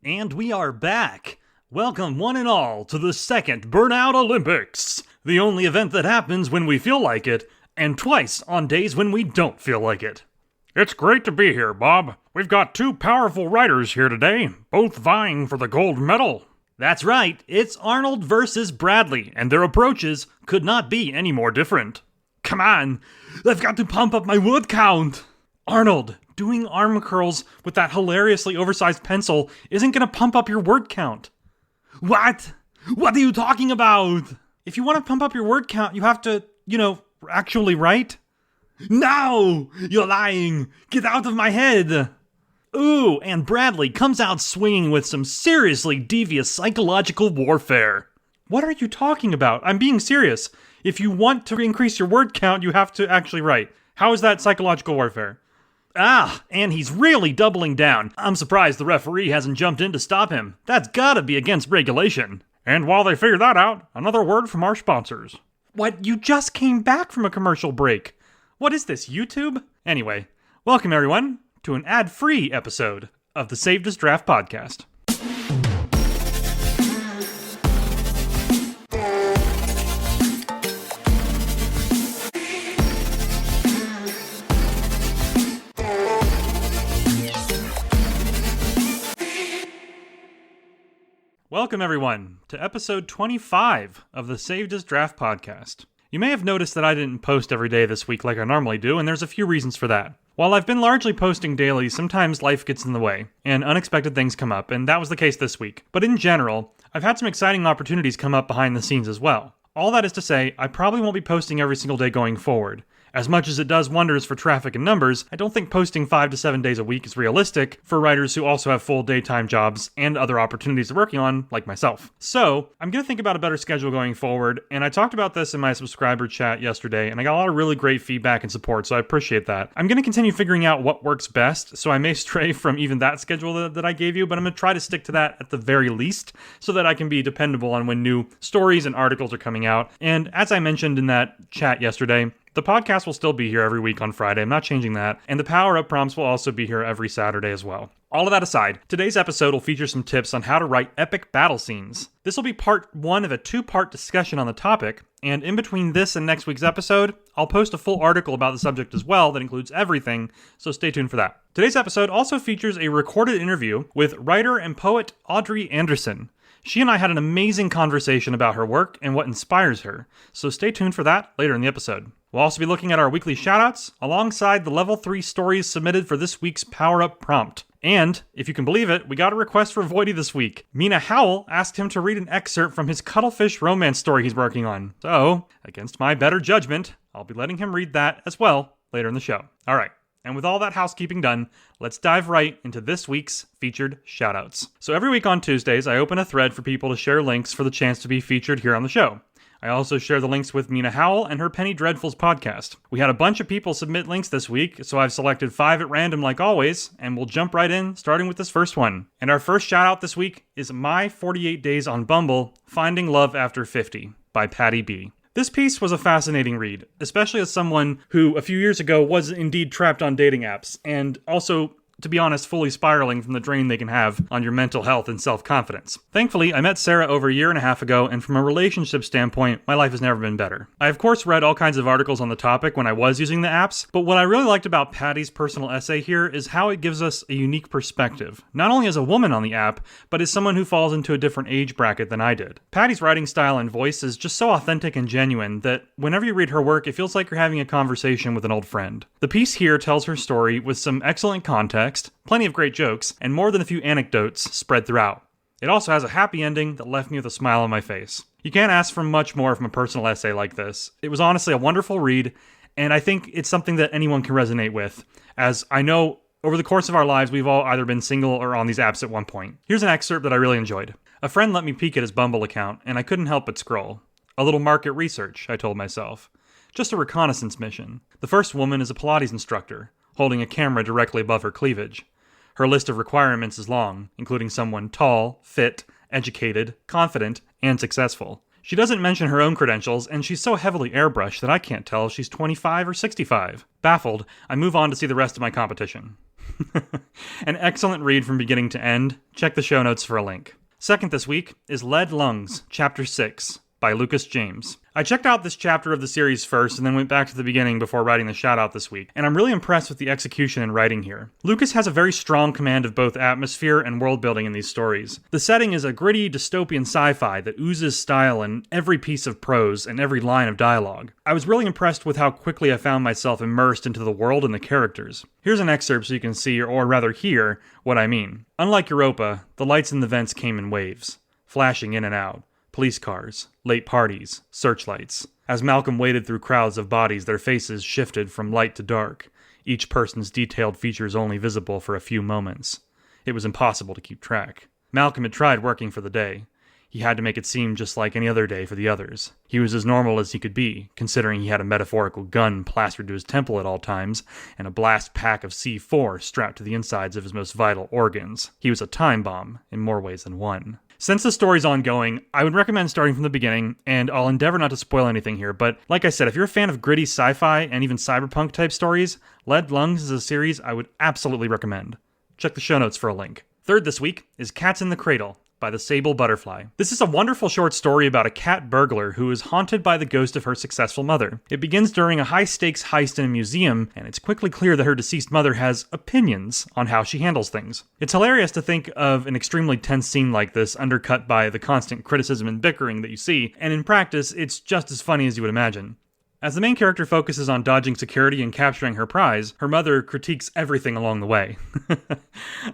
And we are back! Welcome one and all to the second Burnout Olympics! The only event that happens when we feel like it, and twice on days when we don't feel like it. It's great to be here, Bob. We've got two powerful riders here today, both vying for the gold medal. That's right, it's Arnold versus Bradley, and their approaches could not be any more different. Come on, I've got to pump up my word count! Arnold, doing arm curls with that hilariously oversized pencil isn't gonna pump up your word count. What? What are you talking about? If you want to pump up your word count, you have to, actually write. No! You're lying! Get out of my head! Ooh, and Bradley comes out swinging with some seriously devious psychological warfare. What are you talking about? I'm being serious. If you want to increase your word count, you have to actually write. How is that psychological warfare? Ah, and he's really doubling down. I'm surprised the referee hasn't jumped in to stop him. That's gotta be against regulation. And while they figure that out, another word from our sponsors. What? You just came back from a commercial break. What is this, YouTube? Anyway, welcome everyone to an ad-free episode of the Saved Us Draft podcast. Welcome, everyone, to episode 25 of the Saved Us Draft podcast. You may have noticed that I didn't post every day this week like I normally do, and there's a few reasons for that. While I've been largely posting daily, sometimes life gets in the way, and unexpected things come up, and that was the case this week. But in general, I've had some exciting opportunities come up behind the scenes as well. All that is to say, I probably won't be posting every single day going forward. As much as it does wonders for traffic and numbers, I don't think posting 5 to 7 days a week is realistic for writers who also have full daytime jobs and other opportunities they're working on, like myself. So, I'm going to think about a better schedule going forward, and I talked about this in my subscriber chat yesterday, and I got a lot of really great feedback and support, so I appreciate that. I'm going to continue figuring out what works best, so I may stray from even that schedule that I gave you, but I'm going to try to stick to that at the very least, so that I can be dependable on when new stories and articles are coming out. And as I mentioned in that chat yesterday, the podcast will still be here every week on Friday. I'm not changing that. And the Power Up prompts will also be here every Saturday as well. All of that aside, today's episode will feature some tips on how to write epic battle scenes. This will be part one of a 2-part discussion on the topic, and in between this and next week's episode, I'll post a full article about the subject as well that includes everything, so stay tuned for that. Today's episode also features a recorded interview with writer and poet Audrey Anderson. She and I had an amazing conversation about her work and what inspires her, so stay tuned for that later in the episode. We'll also be looking at our weekly shoutouts, alongside the level 3 stories submitted for this week's Power Up prompt. And, if you can believe it, we got a request for Voidy this week. Mina Howell asked him to read an excerpt from his Cuttlefish romance story he's working on. So, against my better judgment, I'll be letting him read that as well later in the show. Alright. And with all that housekeeping done, let's dive right into this week's featured shoutouts. So every week on Tuesdays, I open a thread for people to share links for the chance to be featured here on the show. I also share the links with Mina Howell and her Penny Dreadfuls podcast. We had a bunch of people submit links this week, so I've selected 5 at random like always, and we'll jump right in, starting with this first one. And our first shoutout this week is My 48 Days on Bumble, Finding Love After 50 by Patty B. This piece was a fascinating read, especially as someone who a few years ago was indeed trapped on dating apps, and also, to be honest, fully spiraling from the drain they can have on your mental health and self-confidence. Thankfully, I met Sarah over a year and a half ago, and from a relationship standpoint, my life has never been better. I of course read all kinds of articles on the topic when I was using the apps, but what I really liked about Patty's personal essay here is how it gives us a unique perspective, not only as a woman on the app, but as someone who falls into a different age bracket than I did. Patty's writing style and voice is just so authentic and genuine that whenever you read her work, it feels like you're having a conversation with an old friend. The piece here tells her story with some excellent context, plenty of great jokes, and more than a few anecdotes spread throughout. It also has a happy ending that left me with a smile on my face. You can't ask for much more from a personal essay like this. It was honestly a wonderful read, and I think it's something that anyone can resonate with, as I know over the course of our lives we've all either been single or on these apps at one point. Here's an excerpt that I really enjoyed. A friend let me peek at his Bumble account, and I couldn't help but scroll. A little market research, I told myself. Just a reconnaissance mission. The first woman is a Pilates instructor, holding a camera directly above her cleavage. Her list of requirements is long, including someone tall, fit, educated, confident, and successful. She doesn't mention her own credentials, and she's so heavily airbrushed that I can't tell if she's 25 or 65. Baffled, I move on to see the rest of my competition. An excellent read from beginning to end. Check the show notes for a link. Second this week is Lead Lungs, Chapter 6, by Lucas James. I checked out this chapter of the series first and then went back to the beginning before writing the shout-out this week, and I'm really impressed with the execution and writing here. Lucas has a very strong command of both atmosphere and world-building in these stories. The setting is a gritty, dystopian sci-fi that oozes style in every piece of prose and every line of dialogue. I was really impressed with how quickly I found myself immersed into the world and the characters. Here's an excerpt so you can see, or rather hear, what I mean. Unlike Europa, the lights in the vents came in waves, flashing in and out. Police cars, late parties, searchlights. As Malcolm waded through crowds of bodies, their faces shifted from light to dark, each person's detailed features only visible for a few moments. It was impossible to keep track. Malcolm had tried working for the day. He had to make it seem just like any other day for the others. He was as normal as he could be, considering he had a metaphorical gun plastered to his temple at all times, and a blast pack of C4 strapped to the insides of his most vital organs. He was a time bomb, in more ways than one. Since the story's ongoing, I would recommend starting from the beginning, and I'll endeavor not to spoil anything here, but like I said, if you're a fan of gritty sci-fi and even cyberpunk type stories, Lead Lungs is a series I would absolutely recommend. Check the show notes for a link. Third this week is Cats in the Cradle by the Sable Butterfly. This is a wonderful short story about a cat burglar who is haunted by the ghost of her successful mother. It begins during a high-stakes heist in a museum, and it's quickly clear that her deceased mother has opinions on how she handles things. It's hilarious to think of an extremely tense scene like this undercut by the constant criticism and bickering that you see, and in practice, it's just as funny as you would imagine. As the main character focuses on dodging security and capturing her prize, her mother critiques everything along the way.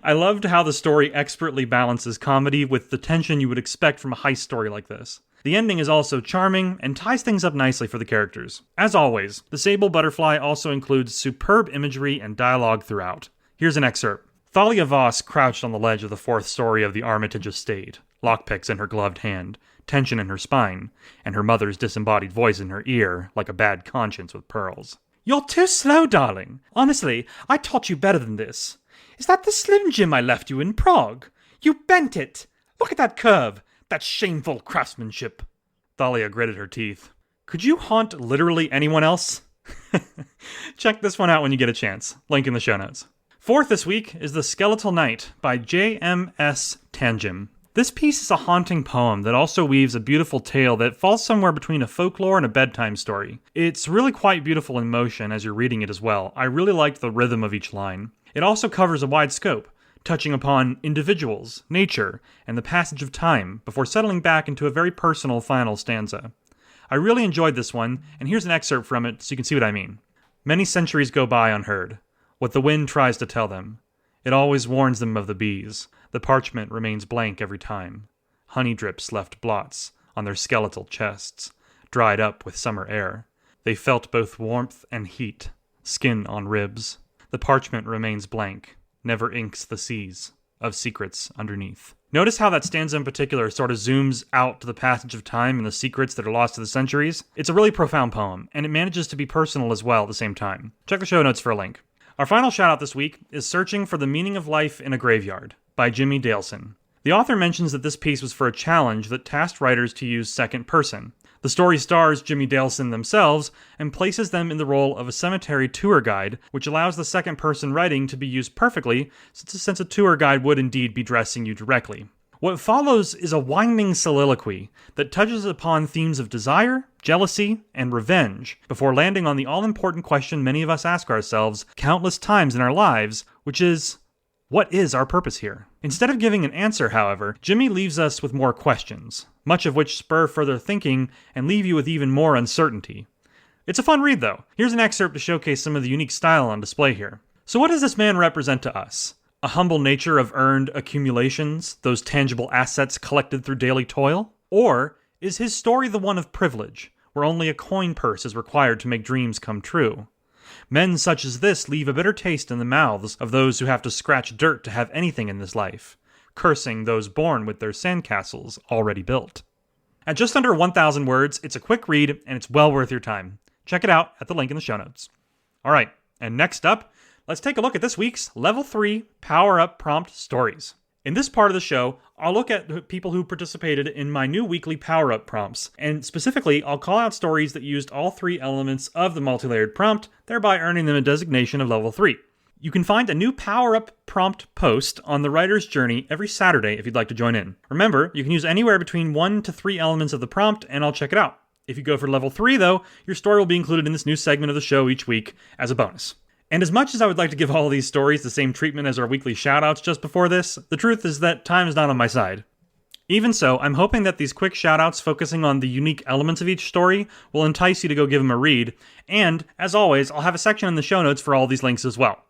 I loved how the story expertly balances comedy with the tension you would expect from a heist story like this. The ending is also charming and ties things up nicely for the characters. As always, The Sable Butterfly also includes superb imagery and dialogue throughout. Here's an excerpt. Thalia Voss crouched on the ledge of the fourth story of the Armitage estate, lockpicks in her gloved hand, tension in her spine, and her mother's disembodied voice in her ear like a bad conscience with pearls. "You're too slow, darling. Honestly, I taught you better than this. Is that the Slim Jim I left you in Prague? You bent it! Look at that curve! That shameful craftsmanship!" Thalia gritted her teeth. "Could you haunt literally anyone else?" Check this one out when you get a chance. Link in the show notes. Fourth this week is The Skeletal Knight by J.M.S. Tangim. This piece is a haunting poem that also weaves a beautiful tale that falls somewhere between a folklore and a bedtime story. It's really quite beautiful in motion as you're reading it as well. I really liked the rhythm of each line. It also covers a wide scope, touching upon individuals, nature, and the passage of time before settling back into a very personal final stanza. I really enjoyed this one, and here's an excerpt from it so you can see what I mean. Many centuries go by unheard. What the wind tries to tell them. It always warns them of the bees. The parchment remains blank every time. Honey drips left blots on their skeletal chests, dried up with summer air. They felt both warmth and heat, skin on ribs. The parchment remains blank, never inks the seas of secrets underneath. Notice how that stanza in particular sort of zooms out to the passage of time and the secrets that are lost to the centuries. It's a really profound poem, and it manages to be personal as well at the same time. Check the show notes for a link. Our final shout-out this week is Searching for the Meaning of Life in a Graveyard by Jimmy Daleson. The author mentions that this piece was for a challenge that tasked writers to use second person. The story stars Jimmy Daleson themselves and places them in the role of a cemetery tour guide, which allows the second person writing to be used perfectly, since a tour guide would indeed be addressing you directly. What follows is a winding soliloquy that touches upon themes of desire, jealousy, and revenge, before landing on the all-important question many of us ask ourselves countless times in our lives, which is, what is our purpose here? Instead of giving an answer, however, Jimmy leaves us with more questions, much of which spur further thinking and leave you with even more uncertainty. It's a fun read, though. Here's an excerpt to showcase some of the unique style on display here. So what does this man represent to us? A humble nature of earned accumulations, those tangible assets collected through daily toil? Or is his story the one of privilege, where only a coin purse is required to make dreams come true? Men such as this leave a bitter taste in the mouths of those who have to scratch dirt to have anything in this life, cursing those born with their sandcastles already built. At just under 1,000 words, it's a quick read, and it's well worth your time. Check it out at the link in the show notes. Alright, and next up, let's take a look at this week's Level 3 Power Up Prompt Stories. In this part of the show, I'll look at people who participated in my new weekly Power Up prompts, and specifically, I'll call out stories that used all three elements of the multi-layered prompt, thereby earning them a designation of Level 3. You can find a new Power Up prompt post on the Writer's Journey every Saturday if you'd like to join in. Remember, you can use anywhere between 1 to 3 elements of the prompt, and I'll check it out. If you go for level 3, though, your story will be included in this new segment of the show each week as a bonus. And as much as I would like to give all of these stories the same treatment as our weekly shoutouts just before this, the truth is that time is not on my side. Even so, I'm hoping that these quick shoutouts focusing on the unique elements of each story will entice you to go give them a read, and, as always, I'll have a section in the show notes for all these links as well.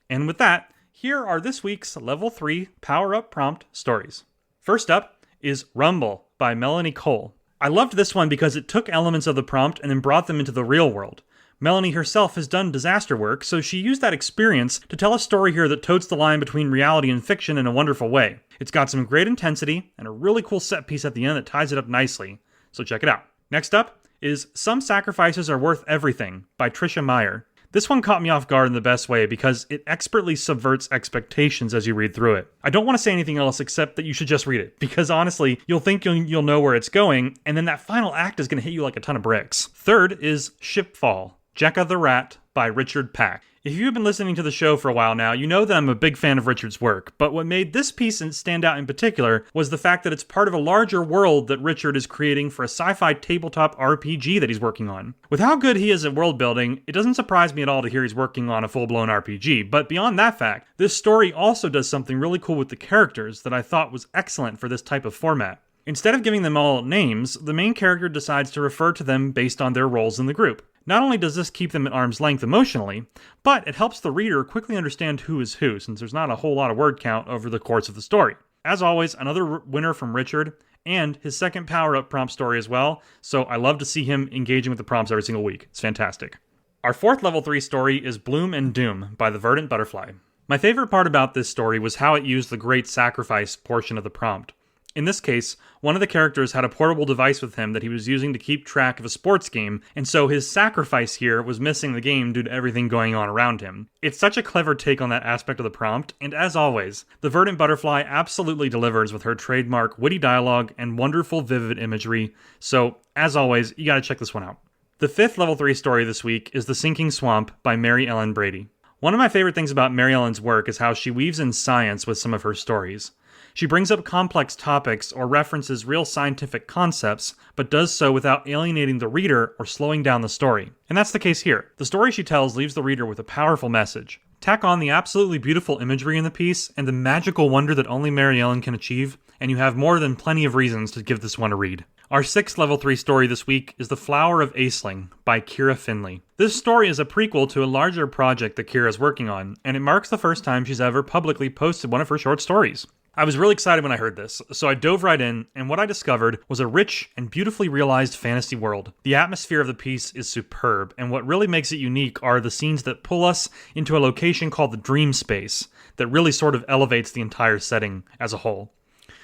And with that, here are this week's Level 3 Power Up Prompt stories. First up is Rumble by Melanie Cole. I loved this one because it took elements of the prompt and then brought them into the real world. Melanie herself has done disaster work, so she used that experience to tell a story here that totes the line between reality and fiction in a wonderful way. It's got some great intensity and a really cool set piece at the end that ties it up nicely, so check it out. Next up is Some Sacrifices Are Worth Everything by Tricia Meyer. This one caught me off guard in the best way because it expertly subverts expectations as you read through it. I don't want to say anything else except that you should just read it, because honestly, you'll think you'll know where it's going, and then that final act is going to hit you like a ton of bricks. Third is Shipfall, Jekka the Rat by Richard Pack. If you've been listening to the show for a while now, you know that I'm a big fan of Richard's work, but what made this piece stand out in particular was the fact that it's part of a larger world that Richard is creating for a sci-fi tabletop RPG that he's working on. With how good he is at world building, it doesn't surprise me at all to hear he's working on a full-blown RPG, but beyond that fact, this story also does something really cool with the characters that I thought was excellent for this type of format. Instead of giving them all names, the main character decides to refer to them based on their roles in the group. Not only does this keep them at arm's length emotionally, but it helps the reader quickly understand who is who, since there's not a whole lot of word count over the course of the story. As always, another winner from Richard, and his second power-up prompt story as well, so I love to see him engaging with the prompts every single week. It's fantastic. Our fourth level 3 story is Bloom and Doom by The Verdant Butterfly. My favorite part about this story was how it used the great sacrifice portion of the prompt. In this case, one of the characters had a portable device with him that he was using to keep track of a sports game, and so his sacrifice here was missing the game due to everything going on around him. It's such a clever take on that aspect of the prompt, and as always, The Verdant Butterfly absolutely delivers with her trademark witty dialogue and wonderful vivid imagery, so as always, you gotta check this one out. The fifth level 3 story this week is The Sinking Swamp by Mary Ellen Brady. One of my favorite things about Mary Ellen's work is how she weaves in science with some of her stories. She brings up complex topics or references real scientific concepts, but does so without alienating the reader or slowing down the story. And that's the case here. The story she tells leaves the reader with a powerful message. Tack on the absolutely beautiful imagery in the piece and the magical wonder that only Mary Ellen can achieve, and you have more than plenty of reasons to give this one a read. Our sixth level 3 story this week is The Flower of Aisling by Kira Finley. This story is a prequel to a larger project that Kira is working on, and it marks the first time she's ever publicly posted one of her short stories. I was really excited when I heard this, so I dove right in, and what I discovered was a rich and beautifully realized fantasy world. The atmosphere of the piece is superb, and what really makes it unique are the scenes that pull us into a location called the Dream Space that really sort of elevates the entire setting as a whole.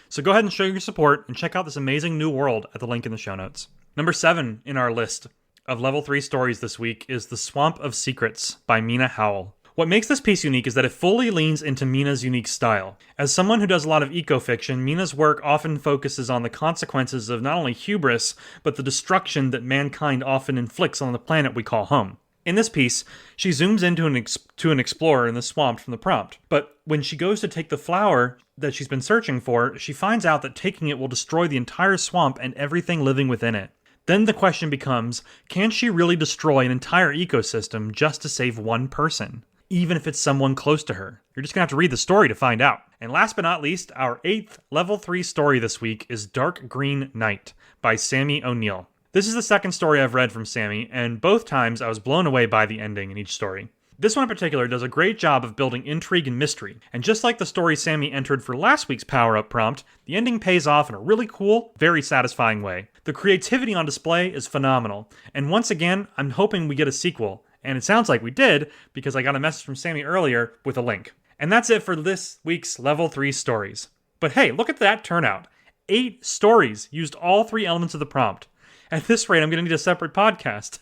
So go ahead and show your support and check out this amazing new world at the link in the show notes. Number 7 in our list of level 3 stories this week is The Swamp of Secrets by Mina Howell. What makes this piece unique is that it fully leans into Mina's unique style. As someone who does a lot of eco-fiction, Mina's work often focuses on the consequences of not only hubris, but the destruction that mankind often inflicts on the planet we call home. In this piece, she zooms into an explorer in the swamp from the prompt, but when she goes to take the flower that she's been searching for, she finds out that taking it will destroy the entire swamp and everything living within it. Then the question becomes, can she really destroy an entire ecosystem just to save one person? Even if it's someone close to her. You're just gonna have to read the story to find out. And last but not least, our 8th level 3 story this week is Dark Green Night by Sammy O'Neill. This is the second story I've read from Sammy, and both times I was blown away by the ending in each story. This one in particular does a great job of building intrigue and mystery, and just like the story Sammy entered for last week's power-up prompt, the ending pays off in a really cool, very satisfying way. The creativity on display is phenomenal, and once again, I'm hoping we get a sequel. And it sounds like we did, because I got a message from Sammy earlier with a link. And that's it for this week's Level 3 stories. But hey, look at that turnout. 8 stories used all 3 elements of the prompt. At this rate, I'm going to need a separate podcast.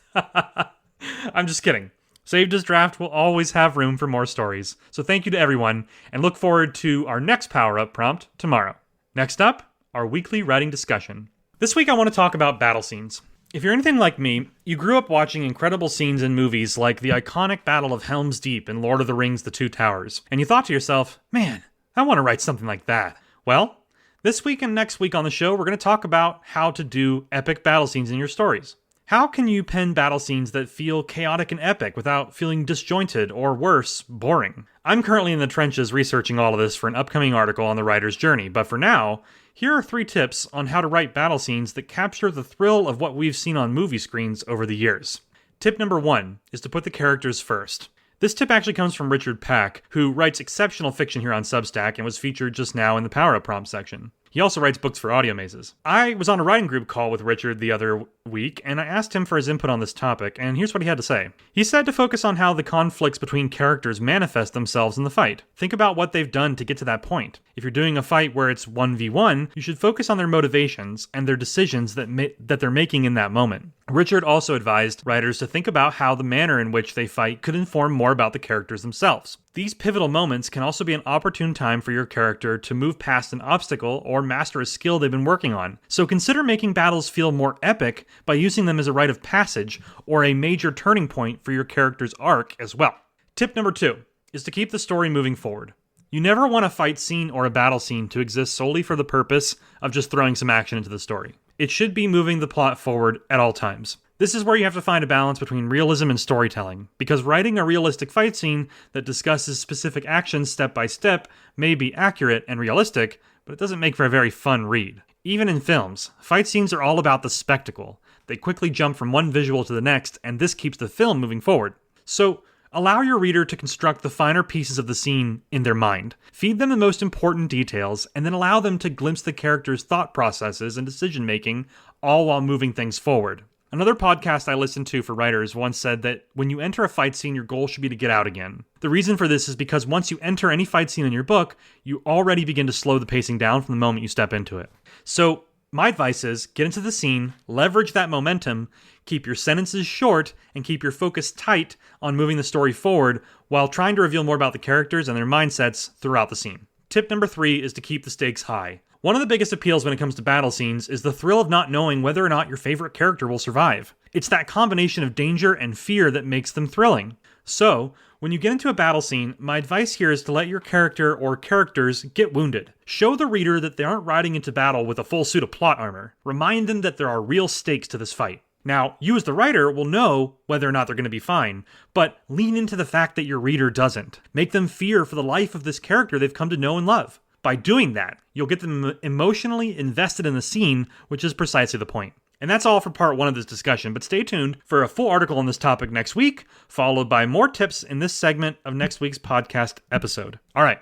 I'm just kidding. Saved as Draft will always have room for more stories. So thank you to everyone, and look forward to our next power-up prompt tomorrow. Next up, our weekly writing discussion. This week I want to talk about battle scenes. If you're anything like me, you grew up watching incredible scenes in movies like the iconic Battle of Helm's Deep in Lord of the Rings: The Two Towers, and you thought to yourself, man, I want to write something like that. Well, this week and next week on the show, we're going to talk about how to do epic battle scenes in your stories. How can you pen battle scenes that feel chaotic and epic without feeling disjointed or worse, boring? I'm currently in the trenches researching all of this for an upcoming article on the writer's journey, but for now, here are 3 tips on how to write battle scenes that capture the thrill of what we've seen on movie screens over the years. Tip number 1 is to put the characters first. This tip actually comes from Richard Pack, who writes exceptional fiction here on Substack and was featured just now in the Power Up prompt section. He also writes books for Audio Mazes. I was on a writing group call with Richard the other week, and I asked him for his input on this topic, and here's what he had to say. He said to focus on how the conflicts between characters manifest themselves in the fight. Think about what they've done to get to that point. If you're doing a fight where it's 1v1, you should focus on their motivations and their decisions that they're making in that moment. Richard also advised writers to think about how the manner in which they fight could inform more about the characters themselves. These pivotal moments can also be an opportune time for your character to move past an obstacle or master a skill they've been working on. So consider making battles feel more epic by using them as a rite of passage or a major turning point for your character's arc as well. Tip number 2 is to keep the story moving forward. You never want a fight scene or a battle scene to exist solely for the purpose of just throwing some action into the story. It should be moving the plot forward at all times. This is where you have to find a balance between realism and storytelling, because writing a realistic fight scene that discusses specific actions step by step may be accurate and realistic, but it doesn't make for a very fun read. Even in films, fight scenes are all about the spectacle. They quickly jump from one visual to the next, and this keeps the film moving forward. So, allow your reader to construct the finer pieces of the scene in their mind. Feed them the most important details, and then allow them to glimpse the character's thought processes and decision-making, all while moving things forward. Another podcast I listened to for writers once said that when you enter a fight scene, your goal should be to get out again. The reason for this is because once you enter any fight scene in your book, you already begin to slow the pacing down from the moment you step into it. So, my advice is, get into the scene, leverage that momentum, keep your sentences short, and keep your focus tight on moving the story forward while trying to reveal more about the characters and their mindsets throughout the scene. Tip number 3 is to keep the stakes high. One of the biggest appeals when it comes to battle scenes is the thrill of not knowing whether or not your favorite character will survive. It's that combination of danger and fear that makes them thrilling. So, when you get into a battle scene, my advice here is to let your character or characters get wounded. Show the reader that they aren't riding into battle with a full suit of plot armor. Remind them that there are real stakes to this fight. Now, you as the writer will know whether or not they're going to be fine, but lean into the fact that your reader doesn't. Make them fear for the life of this character they've come to know and love. By doing that, you'll get them emotionally invested in the scene, which is precisely the point. And that's all for part 1 of this discussion, but stay tuned for a full article on this topic next week, followed by more tips in this segment of next week's podcast episode. All right,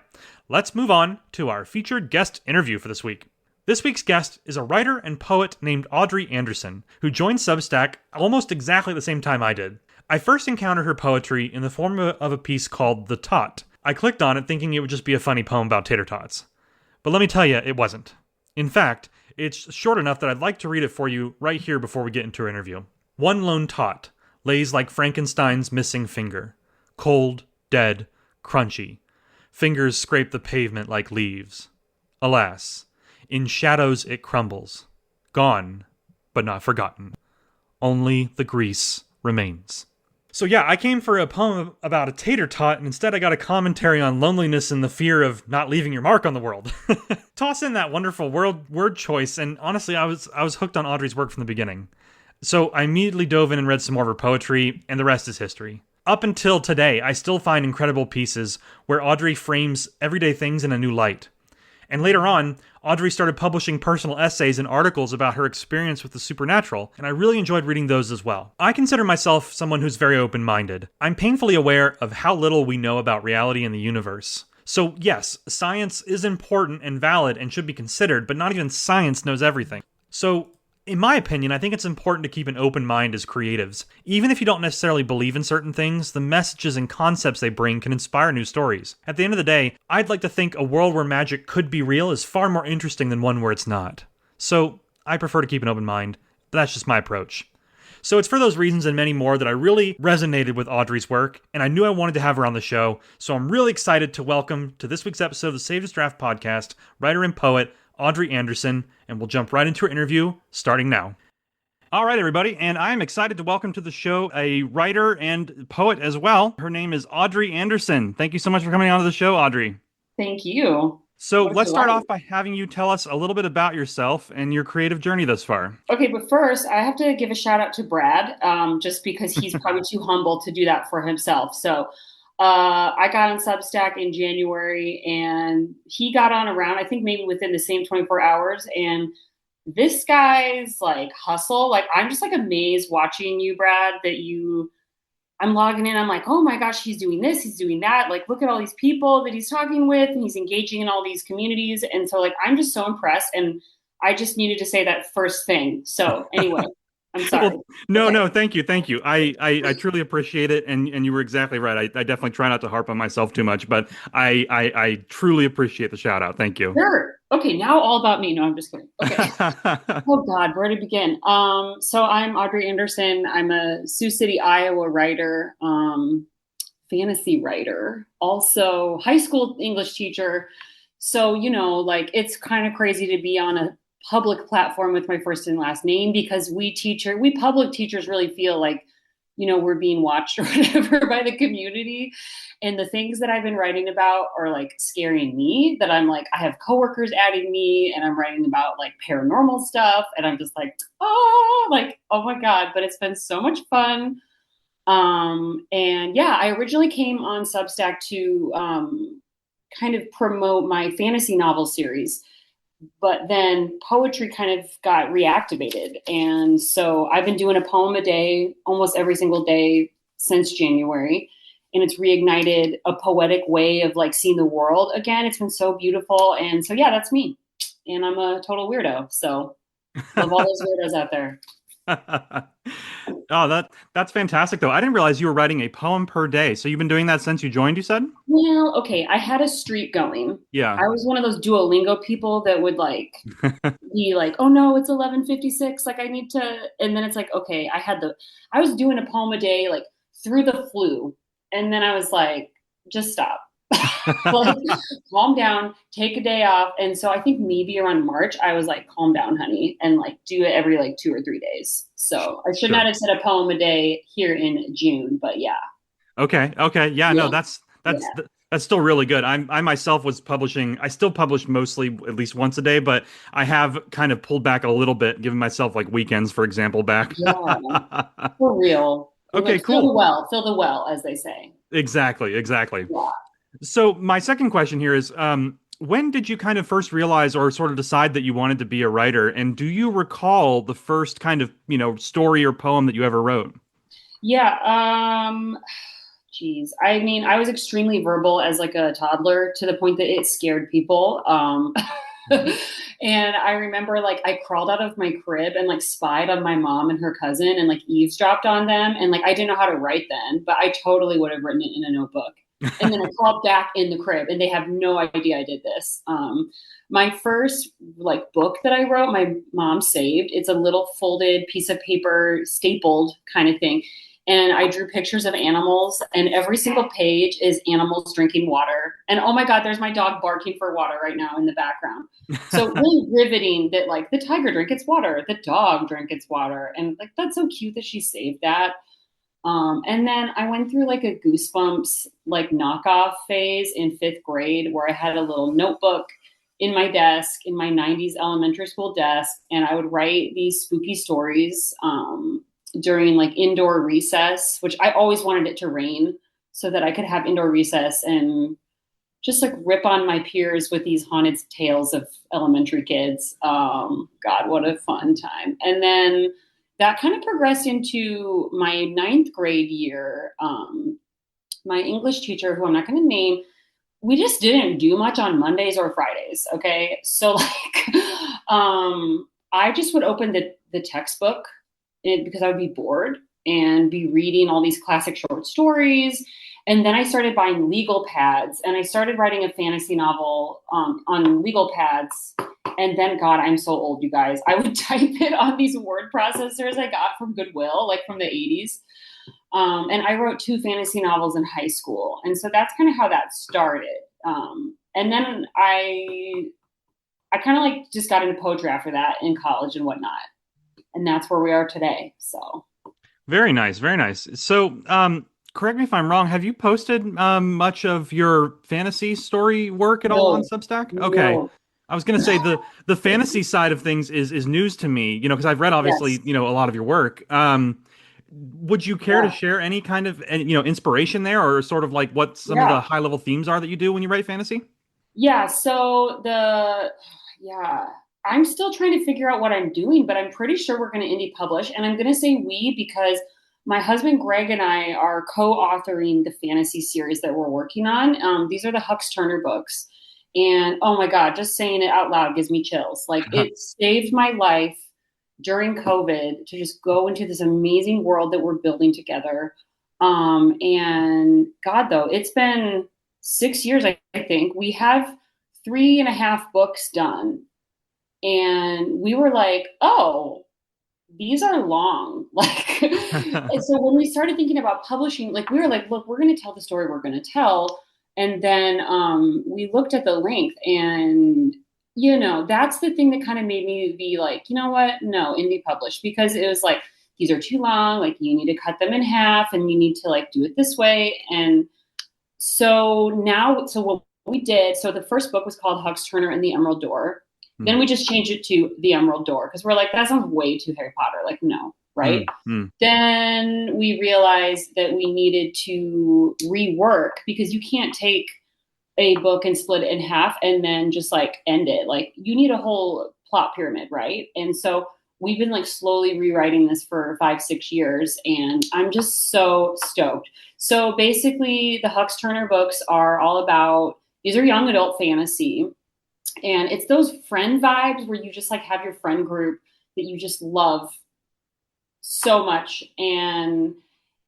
let's move on to our featured guest interview for this week. This week's guest is a writer and poet named Audrey Anderson, who joined Substack almost exactly the same time I did. I first encountered her poetry in the form of a piece called The Tot. I clicked on it thinking it would just be a funny poem about tater tots. But let me tell you, it wasn't. In fact, it's short enough that I'd like to read it for you right here before we get into our interview. One lone tot lays like Frankenstein's missing finger. Cold, dead, crunchy. Fingers scrape the pavement like leaves. Alas, in shadows it crumbles. Gone, but not forgotten. Only the grease remains. So yeah, I came for a poem about a tater tot, and instead I got a commentary on loneliness and the fear of not leaving your mark on the world. Toss in that wonderful word choice, and honestly, I was hooked on Audrey's work from the beginning. So I immediately dove in and read some more of her poetry, and the rest is history. Up until today, I still find incredible pieces where Audrey frames everyday things in a new light. And later on, Audrey started publishing personal essays and articles about her experience with the supernatural, and I really enjoyed reading those as well. I consider myself someone who's very open-minded. I'm painfully aware of how little we know about reality and the universe. So yes, science is important and valid and should be considered, but not even science knows everything. So, in my opinion, I think it's important to keep an open mind as creatives. Even if you don't necessarily believe in certain things, the messages and concepts they bring can inspire new stories. At the end of the day, I'd like to think a world where magic could be real is far more interesting than one where it's not. So, I prefer to keep an open mind, but that's just my approach. So it's for those reasons and many more that I really resonated with Audrey's work, and I knew I wanted to have her on the show, so I'm really excited to welcome to this week's episode of the Save This Draft podcast, writer and poet, Audrey Anderson, and we'll jump right into her interview, starting now. All right, everybody, and I'm excited to welcome to the show a writer and poet as well. Her name is Audrey Anderson. Thank you so much for coming on to the show, Audrey. Thank you. So What a let's start delight. off by having you tell us a little bit about yourself and your creative journey thus far. Okay, but first, I have to give a shout out to Brad, just because he's probably too humble to do that for himself. So I got on Substack in January, and he got on around, I think maybe within the same 24 hours. And this guy's like hustle, like I'm just like amazed watching you, Brad, that I'm logging in. I'm like, oh my gosh, he's doing this, he's doing that. Like, look at all these people that he's talking with, and he's engaging in all these communities. And so, like, I'm just so impressed. And I just needed to say that first thing. So, anyway, I'm sorry. Well, no, Okay. no, thank you, thank you. I truly appreciate it, and you were exactly right. I definitely try not to harp on myself too much, but I truly appreciate the shout out. Thank you. Sure. Okay, now all about me. No, I'm just kidding. Okay. Oh God, where to begin? So I'm Audrey Anderson. I'm a Sioux City, Iowa writer, fantasy writer, also high school English teacher. So, like it's kind of crazy to be on a public platform with my first and last name because we public teachers really feel like, we're being watched or whatever by the community. And the things that I've been writing about are like scaring me that I'm like, I have coworkers adding me and I'm writing about like paranormal stuff. And I'm just like, oh my God, but it's been so much fun. And yeah, I originally came on Substack to kind of promote my fantasy novel series, but then poetry kind of got reactivated. And so I've been doing a poem a day almost every single day since January. And it's reignited a poetic way of like seeing the world again. It's been so beautiful. And so, yeah, that's me. And I'm a total weirdo. So love all those weirdos out there. Oh, that's fantastic though. I didn't realize you were writing a poem per day. So you've been doing that since you joined, you said? Well, okay. I had a streak going. Yeah. I was one of those Duolingo people that would like be like, oh no, it's 11:56. Like I need to, and then it's like, okay, I was doing a poem a day, like through the flu. And then I was like, just stop. Like, calm down, take a day off. And so I think maybe around March, I was like, calm down, honey, and like do it every like 2 or 3 days. So I should Sure. not have said a poem a day here in June, but yeah. Okay. Okay. Yeah, no, Yeah. that's Yeah. that's still really good. I myself was publishing, I still publish mostly at least once a day, but I have kind of pulled back a little bit, giving myself like weekends, for example, back. Yeah. For real. Okay, Like cool. fill the well, as they say. Exactly, exactly. Yeah. So my second question here is, when did you kind of first realize or sort of decide that you wanted to be a writer? And do you recall the first kind of, story or poem that you ever wrote? Yeah. Geez. I mean, I was extremely verbal as like a toddler to the point that it scared people. And I remember like I crawled out of my crib and like spied on my mom and her cousin and like eavesdropped on them. And like I didn't know how to write then, but I totally would have written it in a notebook. And then I crawled back in the crib and they have no idea I did this. My first like book that I wrote, my mom saved. It's a little folded piece of paper, stapled kind of thing. And I drew pictures of animals, and every single page is animals drinking water. And oh my God, there's my dog barking for water right now in the background. So really riveting that like the tiger drank its water, the dog drank its water. And like that's so cute that she saved that. And then I went through like a Goosebumps like knockoff phase in fifth grade where I had a little notebook in my desk in my 90s elementary school desk, and I would write these spooky stories during like indoor recess, which I always wanted it to rain so that I could have indoor recess and just like rip on my peers with these haunted tales of elementary kids. God, what a fun time. And then that kind of progressed into my ninth grade year. My English teacher, who I'm not going to name, we just didn't do much on Mondays or Fridays. Okay. So like, I just would open the textbook because I would be bored and be reading all these classic short stories. And then I started buying legal pads and I started writing a fantasy novel on legal pads. And then, God, I'm so old, you guys. I would type it on these word processors I got from Goodwill, like from the 80s. And I wrote 2 fantasy novels in high school. And so that's kind of how that started. And then I kind of like just got into poetry after that in college and whatnot. and that's where we are today. So Very nice, very nice. So, correct me if I'm wrong. Have you posted much of your fantasy story work at all on no, Substack? Okay. no, I was gonna say the fantasy side of things is news to me, because I've read obviously, yes, a lot of your work. Would you care to yeah, share any kind of inspiration there, or sort of like what some of the yeah. high level themes are that you do when you write fantasy? Yeah, so yeah, I'm still trying to figure out what I'm doing, but I'm pretty sure we're going to indie publish. And I'm going to say we because my husband Greg and I are co-authoring the fantasy series that we're working on. These are the Hux Turner books. And oh my God, just saying it out loud gives me chills. Like it saved my life during COVID to just go into this amazing world that we're building together. And God, though, it's been 6 years, I think. We have 3.5 books done. And we were like, oh, these are long. Like, and so when we started thinking about publishing, like we were like, look, we're going to tell the story we're going to tell. And then we looked at the length and, that's the thing that kind of made me be like, you know what? No, indie publish, because it was like, these are too long. Like you need to cut them in half and you need to like do it this way. And so what we did, so the first book was called Hux Turner and the Emerald Door. Then we just changed it to the Emerald Door because we're like, that sounds way too Harry Potter. Like, no, right? Then we realized that we needed to rework because you can't take a book and split it in half and then just like end it. Like you need a whole plot pyramid, right? And so we've been like slowly rewriting this for 5-6 years and I'm just so stoked. So basically the Hux Turner books are all about, these are young adult fantasy. And it's those friend vibes where you just like have your friend group that you just love so much. And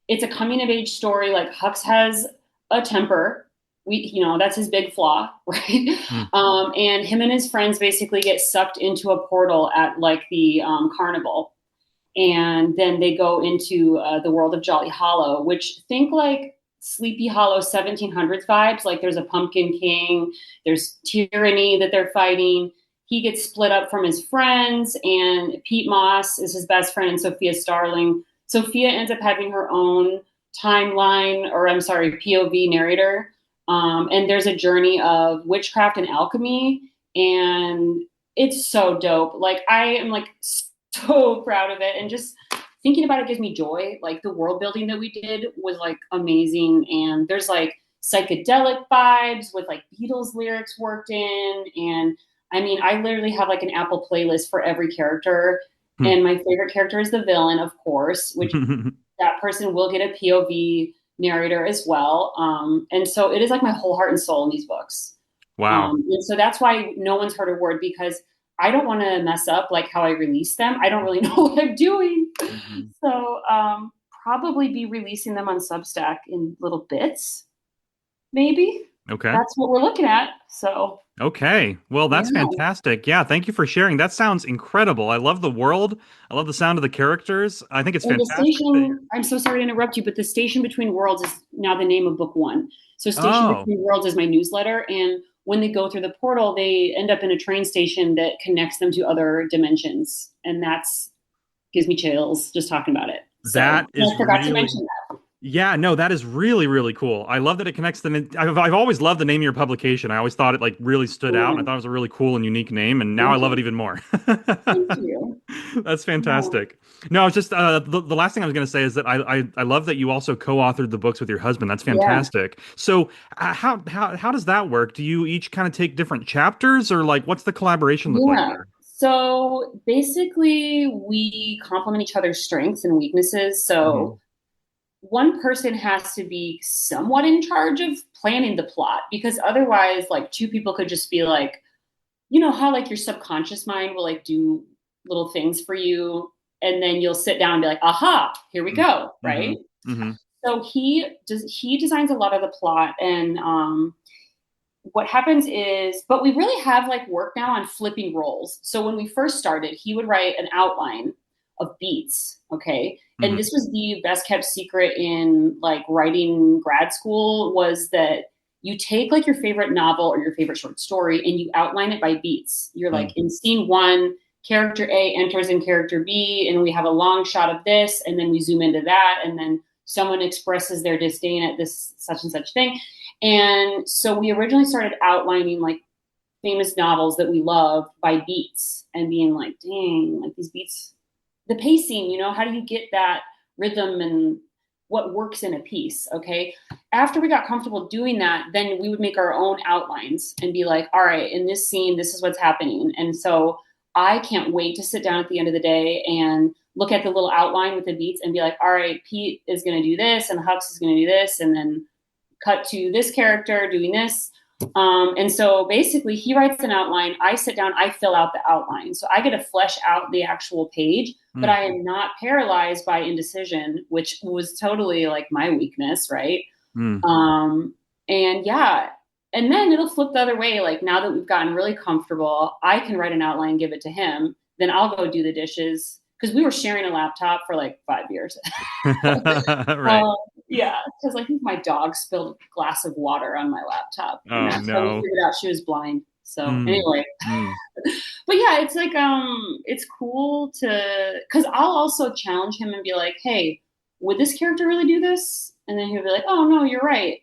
it's a coming of age story. Like Hux has a temper. That's his big flaw, right? And him and his friends basically get sucked into a portal at like the carnival. And then they go into the world of Jolly Hollow, which think like Sleepy Hollow 1700s vibes. Like there's a Pumpkin King, there's tyranny that they're fighting. He gets split up from his friends, and Pete Moss is his best friend, and Sophia Starling. Sophia ends up having her own timeline, or I'm sorry, POV narrator. And there's a journey of witchcraft and alchemy, and it's so dope. Like I am like so proud of it, and just thinking about it gives me joy. Like the world building that we did was like amazing. And there's like psychedelic vibes with like Beatles lyrics worked in. And I mean, I literally have like an Apple playlist for every character. And my favorite character is the villain, of course, which that person will get a POV narrator as well. And so it is like my whole heart and soul in these books. Wow. And so that's why no one's heard a word, because I don't want to mess up like how I release them. I don't really know what I'm doing. So probably be releasing them on Substack in little bits, maybe. Okay. That's what we're looking at. So Okay. Well, that's fantastic. Yeah, thank you for sharing. That sounds incredible. I love the world. I love the sound of the characters. I think it's and fantastic. The station, I'm so sorry to interrupt you, but the Station Between Worlds is now the name of book 1. So Station Between Worlds is my newsletter, and when they go through the portal, they end up in a train station that connects them to other dimensions. And that's gives me chills just talking about it. So, I forgot to mention that. Yeah, no, that is really, really cool. I love that it connects them. I've always loved the name of your publication. I always thought it like really stood out. I thought it was a really cool and unique name, and now I love it even more. Thank you. That's fantastic. No, it's just the last thing I was going to say is that I love that you also co-authored the books with your husband. That's fantastic. Yeah. So how does that work? Do you each kind of take different chapters, or like what's the collaboration look like there? So basically, we complement each other's strengths and weaknesses. So one person has to be somewhat in charge of planning the plot, because otherwise, like two people could just be like, you know how like your subconscious mind will like do little things for you, and then you'll sit down and be like, aha, here we go, right? So he designs a lot of the plot, and what happens is, but we really have like work now on flipping roles. So when we first started, he would write an outline of beats, okay? And this was the best kept secret in like writing grad school, was that you take like your favorite novel or your favorite short story and you outline it by beats. You're like, in scene 1, character A enters in character B, and we have a long shot of this, and then we zoom into that, and then someone expresses their disdain at this such and such thing. And so we originally started outlining like famous novels that we love by beats and being like, dang, like these beats, the pacing, how do you get that rhythm and what works in a piece? Okay. After we got comfortable doing that, then we would make our own outlines and be like, all right, in this scene, this is what's happening. And so I can't wait to sit down at the end of the day and look at the little outline with the beats and be like, all right, Pete is going to do this and Hux is going to do this. And then cut to this character doing this. And so basically he writes an outline. I sit down, I fill out the outline. So I get to flesh out the actual page, but I am not paralyzed by indecision, which was totally like my weakness. Right. And yeah. And then it'll flip the other way. Like now that we've gotten really comfortable, I can write an outline, give it to him. Then I'll go do the dishes. Cause we were sharing a laptop for like 5 years. Right. Yeah, because I think my dog spilled a glass of water on my laptop. Oh, and that's no. how we figured out she was blind. So anyway, but yeah, it's like, it's cool because I'll also challenge him and be like, hey, would this character really do this? And then he'll be like, oh no, you're right.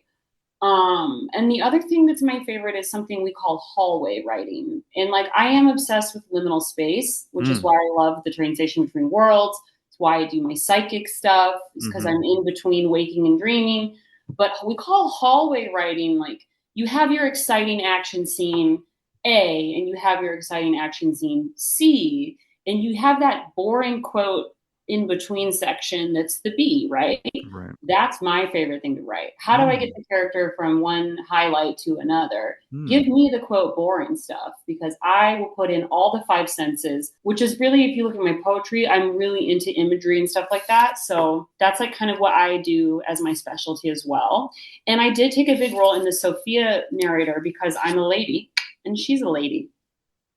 And the other thing that's my favorite is something we call hallway writing. And like, I am obsessed with liminal space, which is why I love the train station between worlds. It's why I do my psychic stuff. It's because I'm in between waking and dreaming. But we call hallway writing, like you have your exciting action scene A and you have your exciting action scene C, and you have that boring quote in between section that's the B, right? Right. That's my favorite thing to write. How do I get the character from one highlight to another? Give me the quote boring stuff, because I will put in all the 5 senses, which is really, if you look at my poetry, I'm really into imagery and stuff like that. So that's like kind of what I do as my specialty as well. And I did take a big role in the Sophia narrator because I'm a lady and she's a lady.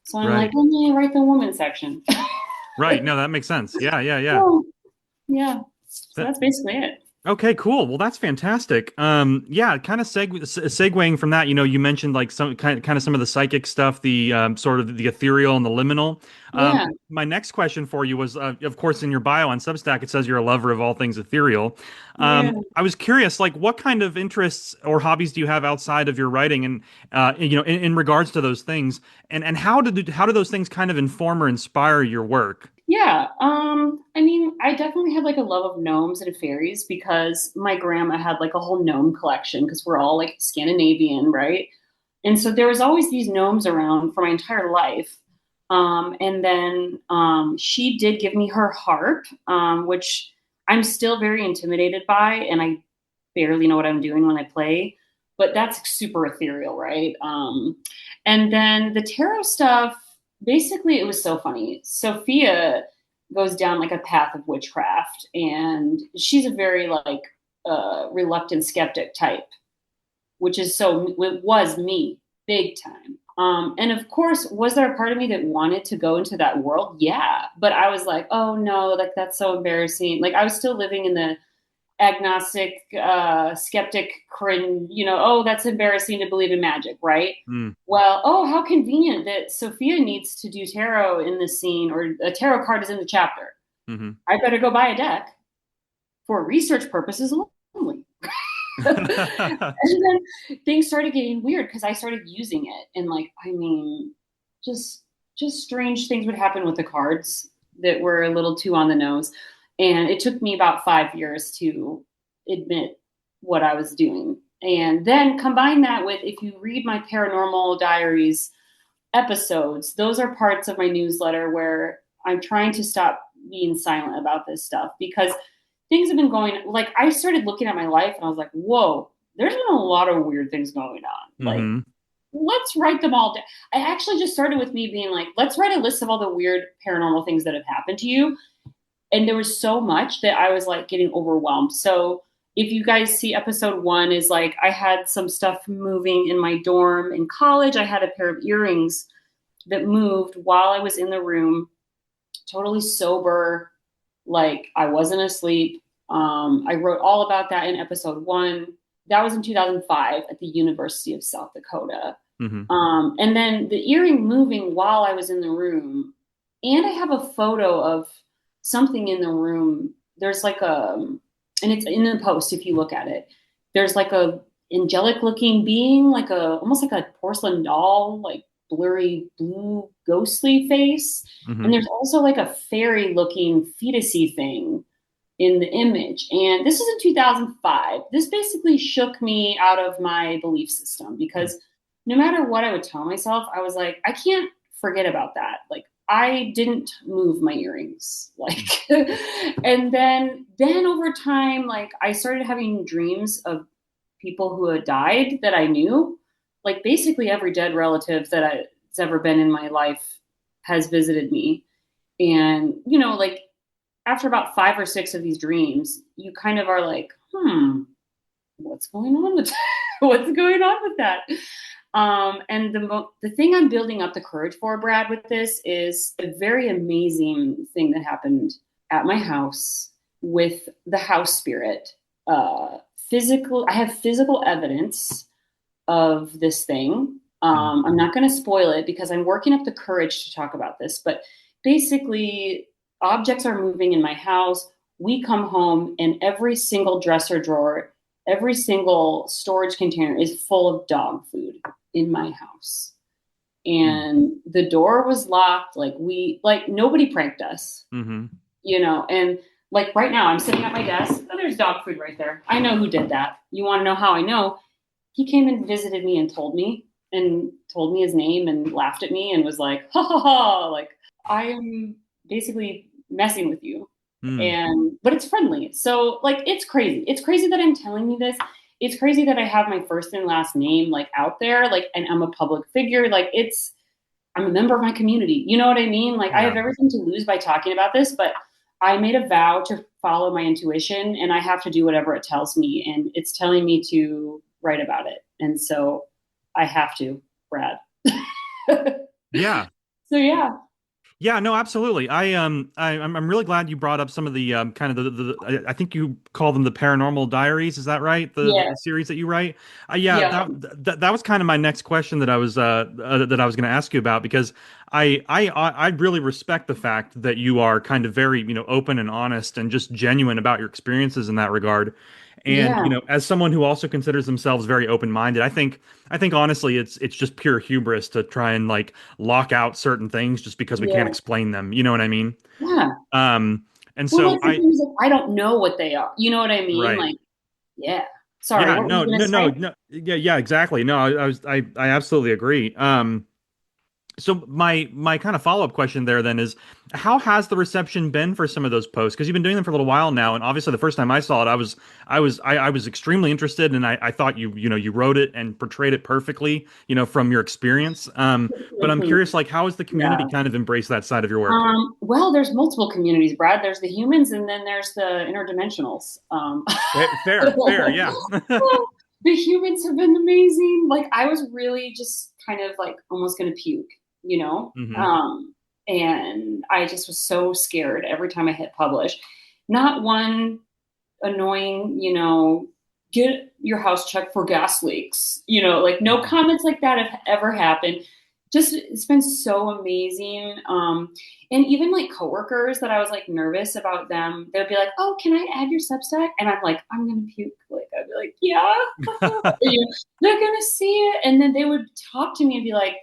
So I'm like, let me write the woman section. Right. No, that makes sense. Yeah. Oh, yeah. So that's basically it. Okay, cool. Well, that's fantastic. Yeah, kind of segueing from that, you mentioned like some kind of some of the psychic stuff, the sort of the ethereal and the liminal. My next question for you was, of course, in your bio on Substack, it says you're a lover of all things ethereal. I was curious, like, what kind of interests or hobbies do you have outside of your writing, and in regards to those things, and how do those things kind of inform or inspire your work? Yeah. I mean, I definitely had like a love of gnomes and fairies because my grandma had like a whole gnome collection because we're all like Scandinavian, right? And so there was always these gnomes around for my entire life. And then she did give me her harp, which I'm still very intimidated by, and I barely know what I'm doing when I play, but that's super ethereal, right? And then the tarot stuff, basically, it was so funny. Sophia goes down like a path of witchcraft, and she's a very like reluctant skeptic type, which is it was me big time. And of course, was there a part of me that wanted to go into that world? Yeah, but I was like, oh no, like that's so embarrassing. Like I was still living in the agnostic, skeptic, cringe, oh, that's embarrassing to believe in magic, right? Well, oh, how convenient that Sophia needs to do tarot in this scene, or a tarot card is in the chapter. I better go buy a deck for research purposes only. And then things started getting weird because I started using it, and like, I mean, just strange things would happen with the cards that were a little too on the nose. And it took me about 5 years to admit what I was doing. And then combine that with, if you read my Paranormal Diaries episodes, those are parts of my newsletter where I'm trying to stop being silent about this stuff, because things have been going, like, I started looking at my life and I was like, whoa, there's been a lot of weird things going on. Like, let's write them all down. I actually just started with me being like, let's write a list of all the weird paranormal things that have happened to you. And there was so much that I was like getting overwhelmed. So if you guys see episode 1 is like, I had some stuff moving in my dorm in college. I had a pair of earrings that moved while I was in the room, totally sober. Like I wasn't asleep. I wrote all about that in episode 1. That was in 2005 at the University of South Dakota. And then the earring moving while I was in the room And I have a photo of something in the room. There's like and it's in the post if you look at it. There's like a angelic looking being, like almost like a porcelain doll, like blurry blue ghostly face. Mm-hmm. And there's also like a fairy looking fetusy thing in the image. And this is in 2005. This basically shook me out of my belief system because no matter what I would tell myself, I was like, I can't forget about that. Like, I didn't move my earrings. Like, and then over time, like I started having dreams of people who had died that I knew. Like basically every dead relative that's ever been in my life has visited me. And, like after about 5 or 6 of these dreams, you kind of are like, what's going on with that? What's going on with that? And the thing I'm building up the courage for, Brad, with this is a very amazing thing that happened at my house with the house spirit. I have physical evidence of this thing. I'm not going to spoil it because I'm working up the courage to talk about this, but basically objects are moving in my house. We come home and every single dresser drawer, every single storage container is full of dog food in my house. And the door was locked. Like nobody pranked us, and like right now I'm sitting at my desk. Oh, there's dog food right there. I know who did that. You want to know how I know? He came and visited me and told me his name and laughed at me and was like, ha ha ha, like I'm basically messing with you. But it's friendly. So like, it's crazy. It's crazy that I'm telling you this. It's crazy that I have my first and last name like out there, like, and I'm a public figure. Like I'm a member of my community. You know what I mean? Like I have everything to lose by talking about this, but I made a vow to follow my intuition and I have to do whatever it tells me. And it's telling me to write about it. And so I have to, Brad. Yeah. So yeah. Yeah, no, absolutely. I'm really glad you brought up some of the kind of I think you call them the Paranormal Diaries. Is that right? The series that you write. That was kind of my next question that I was going to ask you about, because I really respect the fact that you are kind of very open and honest and just genuine about your experiences in that regard. And as someone who also considers themselves very open-minded, I think honestly it's just pure hubris to try and like lock out certain things just because we can't explain them. You know what I mean? Yeah. And so I don't know what they are. You know what I mean? Right. Like, yeah. Sorry. Yeah. No. Yeah. Exactly. No. I absolutely agree. So my kind of follow-up question there then is, how has the reception been for some of those posts? Because you've been doing them for a little while now, and obviously the first time I saw it, I was extremely interested, and I thought you wrote it and portrayed it perfectly, from your experience. But I'm curious, like, how has the community kind of embraced that side of your work? Well, there's multiple communities, Brad. There's the humans, and then there's the interdimensionals. Fair, yeah. The humans have been amazing. Like, I was really just kind of like almost going to puke. And I just was so scared every time I hit publish. Not one annoying, get your house checked for gas leaks, like no comments like that have ever happened. Just, it's been so amazing. And even like coworkers that I was like nervous about them, they'd be like, oh, can I add your Substack? And I'm like, I'm going to puke. Like, I'd be like, yeah, they're going to see it. And then they would talk to me and be like,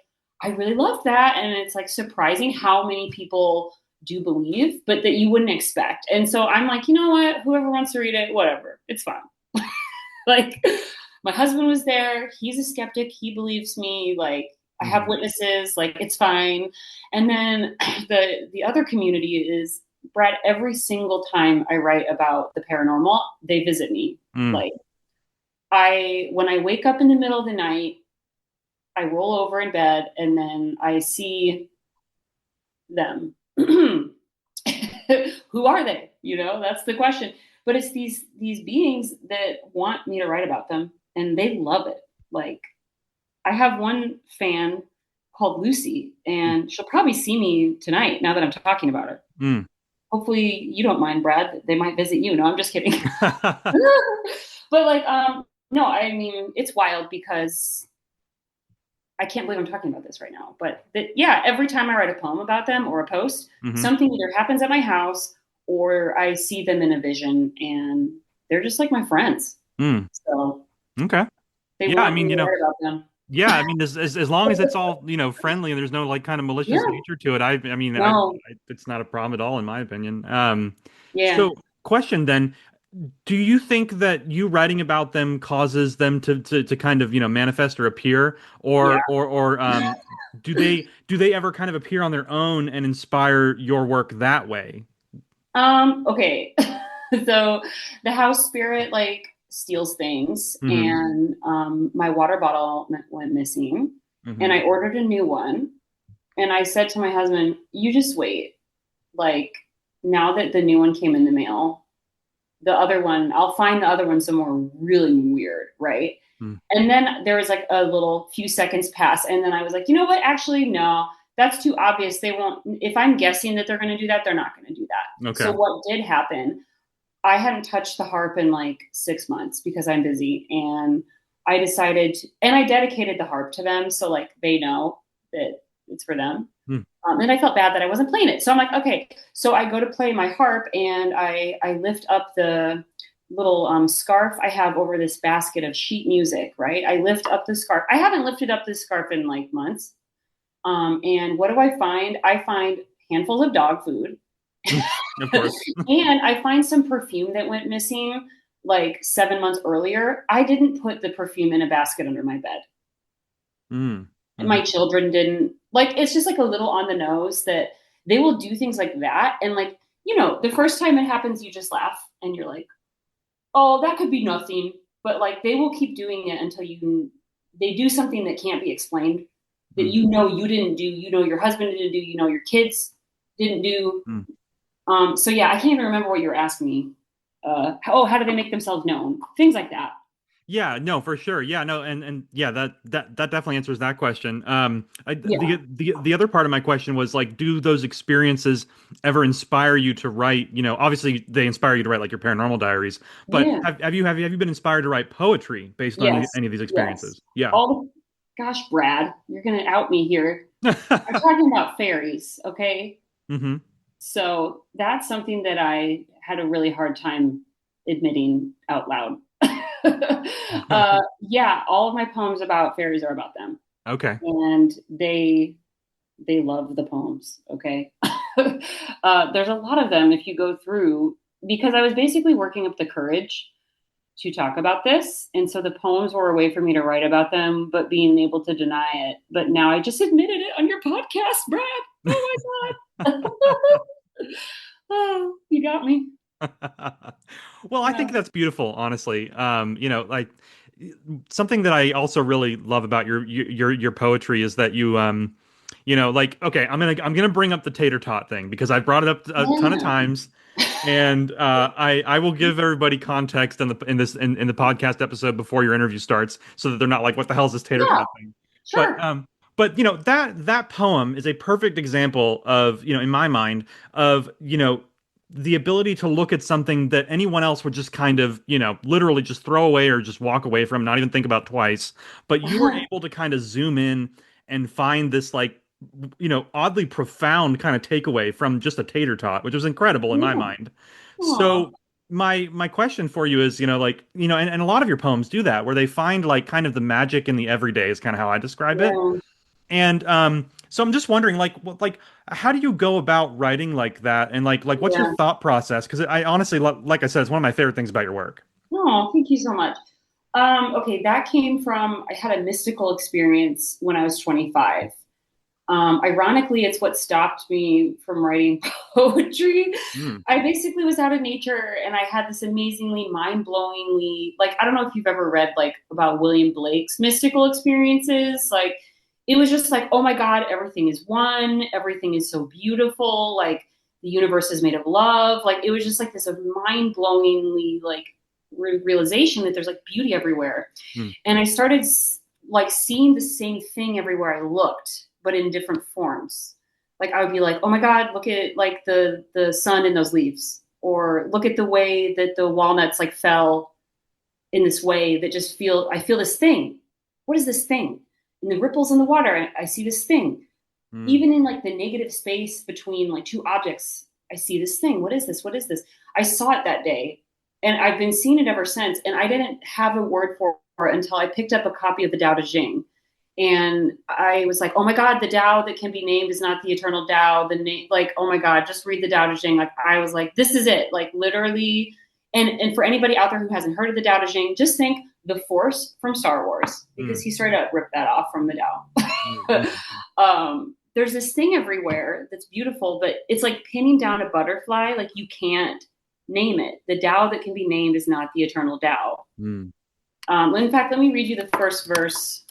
I really love that. And it's like surprising how many people do believe, but that you wouldn't expect. And so I'm like, you know what, whoever wants to read it, whatever, it's fine. Like, my husband was there. He's a skeptic. He believes me. Like, I have witnesses, like, it's fine. And then the other community is, Brad, every single time I write about the paranormal, they visit me. Like, when I wake up in the middle of the night, I roll over in bed and then I see them. Who are they? That's the question. But it's these beings that want me to write about them, and they love it. Like, I have one fan called Lucy, and she'll probably see me tonight now that I'm talking about her. Hopefully you don't mind, Brad. They might visit you. No, I'm just kidding. But like, no, I mean, it's wild because I can't believe I'm talking about this right now, but yeah, every time I write a poem about them or a post, Mm-hmm. something either happens at my house or I see them in a vision, and they're just like my friends. Mm. So Okay. they Yeah, I want me mean, to write about them. yeah, I mean, as long as it's all, friendly and there's no like kind of malicious Yeah. nature to it, I mean, No. it's not a problem at all in my opinion. Yeah. So question then, do you think that you writing about them causes them to kind of, manifest or appear, Yeah. or do they ever kind of appear on their own and inspire your work that way? Okay. So the house spirit like steals things, Hmm. and my water bottle went missing, and Hmm. I ordered a new one. And I said to my husband, "You just wait. Like now that the new one came in the mail, the other one, I'll find the other one somewhere really weird, right?" Mm. And then there was like a little few seconds pass, and then I was like, you know what? Actually, no, that's too obvious. They won't. If I'm guessing that they're going to do that, they're not going to do that. So Okay. what did happen? I hadn't touched the harp in like 6 months because I'm busy, and I decided, and I dedicated the harp to them, so like they know that it's for them. Mm. And I felt bad that I wasn't playing it. So I'm like, okay. So I go to play my harp, and I lift up the little scarf I have over this basket of sheet music, right? I lift up the scarf. I haven't lifted up this scarf in like months. And what do I find? I find handfuls of dog food. Of course. And I find some perfume that went missing like 7 months earlier. I didn't put the perfume in a basket under my bed. Mm. And Hmm. my children didn't. Like, it's just like a little on the nose that they will do things like that. And like, the first time it happens, you just laugh and you're like, oh, that could be nothing. But like, they will keep doing it until they do something that can't be explained, that Mm. you didn't do, your husband didn't do, your kids didn't do. Mm. So yeah, I can't even remember what you were asking me. How do they make themselves known? Things like that. Yeah, no, for sure. Yeah, no, and yeah, that definitely answers that question. Yeah. The other part of my question was like, do those experiences ever inspire you to write? Obviously they inspire you to write like your paranormal diaries, but Yeah. have you been inspired to write poetry based on Yes. any of these Yes. experiences? Yeah. Gosh, Brad, you're gonna out me here. I'm talking about fairies, okay? Hmm. So that's something that I had a really hard time admitting out loud. Yeah, all of my poems about fairies are about them, Okay. and they love the poems. Okay, there's a lot of them if you go through, because I was basically working up the courage to talk about this, and so the poems were a way for me to write about them, but being able to deny it. But now I just admitted it on your podcast, Brad. Oh my god. Oh, you got me. Well, I think Yeah. that's beautiful, honestly. Like something that I also really love about your poetry is that you like, okay, I'm gonna bring up the tater tot thing because I brought it up a ton of Yeah. times, and I will give everybody context in the podcast episode before your interview starts, so that they're not like, what the hell is this tater Yeah, tot thing? But sure. that poem is a perfect example of, in my mind, of the ability to look at something that anyone else would just kind of, literally just throw away or just walk away from, not even think about twice. But you were able to kind of zoom in and find this like, oddly profound kind of takeaway from just a tater tot, which was incredible in my Yeah. mind. Aw. So my question for you is, like, and a lot of your poems do that, where they find like kind of the magic in the everyday is kind of how I describe it. Yeah. And so I'm just wondering, like, how do you go about writing like that, and like, what's your Yeah. thought process? Because I honestly, like I said, it's one of my favorite things about your work. Oh, thank you so much. Okay, that came from, I had a mystical experience when I was 25. Ironically, it's what stopped me from writing poetry. Mm. I basically was out of nature, and I had this amazingly mind-blowingly, like, I don't know if you've ever read like about William Blake's mystical experiences. Like, it was just like, oh my God, everything is one, everything is so beautiful, like the universe is made of love. Like, it was just like this mind-blowingly like realization that there's like beauty everywhere. Mm. And I started like seeing the same thing everywhere I looked, but in different forms. Like, I would be like, oh my God, look at like the sun in those leaves, or look at the way that the walnuts like fell in this way that I feel this thing. What is this thing? in the ripples in the water, I see this thing. Even in like the negative space between like two objects, I see this thing. What is this? What is this? I saw it that day, and I've been seeing it ever since. And I didn't have a word for it until I picked up a copy of the Tao Te Ching. And I was like, oh my God, the Tao that can be named is not the eternal Tao. The name, like, oh my God, just read the Tao Te Ching. Like, I was like, this is it. Like, literally. And for anybody out there who hasn't heard of the Tao Te Ching, just think the Force from Star Wars, because he straight up ripped that off from the Tao. There's this thing everywhere that's beautiful, but it's like pinning down a butterfly. Like, you can't name it. The Tao that can be named is not the eternal Tao. In fact, let me read you the first verse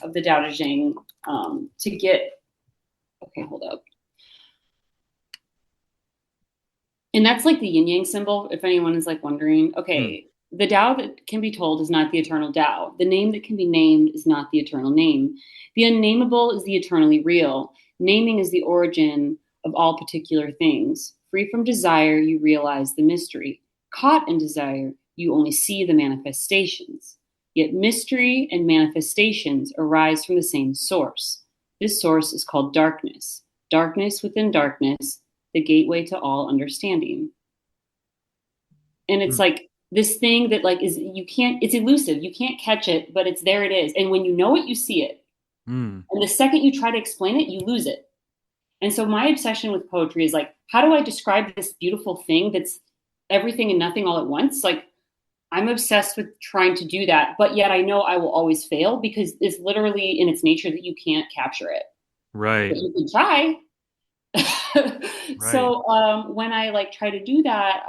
of the Tao Te Ching to get, okay, hold up. And that's like the yin yang symbol, if anyone is like wondering. Okay, the Tao that can be told is not the eternal Tao. The name that can be named is not the eternal name. The unnameable is the eternally real. Naming is the origin of all particular things. Free from desire, you realize the mystery. Caught in desire, you only see the manifestations. Yet mystery and manifestations arise from the same source. This source is called darkness. Darkness within darkness, the gateway to all understanding. And it's like this thing that like is, you can't, it's elusive. You can't catch it, but it's there, it is. And when you know it, you see it. And the second you try to explain it, you lose it. And so my obsession with poetry is like, how do I describe this beautiful thing that's everything and nothing all at once? Like, I'm obsessed with trying to do that, but yet I know I will always fail because it's literally in its nature that you can't capture it. Right. But you can try. So when I like try to do that,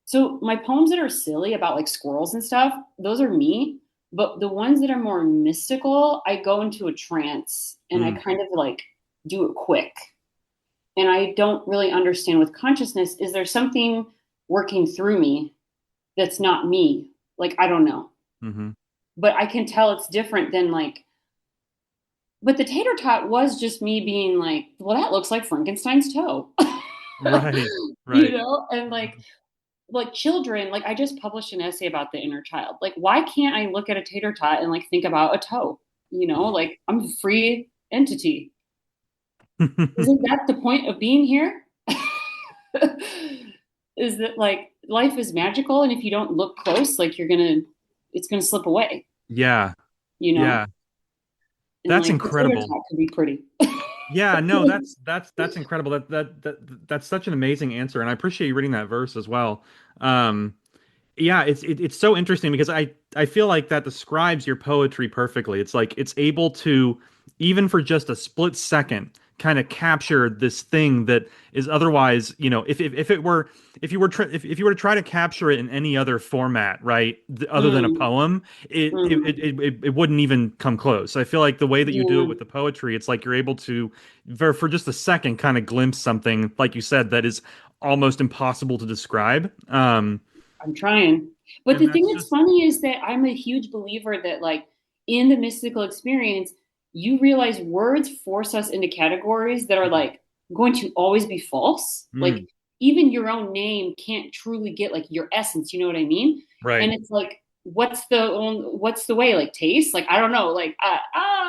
so my poems that are silly about like squirrels and stuff, those are me. But the ones that are more mystical, I go into a trance and I kind of like do it quick. And I don't really understand with consciousness, is there something working through me that's not me? Like, I don't know. But I can tell it's different than like, but the tater tot was just me being like, well, that looks like Frankenstein's toe. Right. You know, and like children, like I just published an essay about the inner child. Like, why can't I look at a tater tot and like think about a toe? You know, like I'm a free entity. Isn't that the point of being here? Is that like life is magical, and if you don't look close, like it's gonna slip away. Yeah. You know? Yeah. And that's like, incredible. The could be pretty. Yeah, no, that's incredible. That's such an amazing answer, and I appreciate you reading that verse as well. Yeah, it's so interesting because I feel like that describes your poetry perfectly. It's like it's able to, even for just a split second, kind of capture this thing that is otherwise, you know, if you were to try to capture it in any other format, right, other than a poem, it wouldn't even come close. I feel like the way that you do it with the poetry, it's like you're able to, for just a second, kind of glimpse something, like you said, that is almost impossible to describe. I'm trying. But the thing that's funny is that I'm a huge believer that like in the mystical experience, you realize words force us into categories that are like going to always be false. Like even your own name can't truly get like your essence. You know what I mean? Right. And it's like, what's the way? Like taste? Like, I don't know. Like,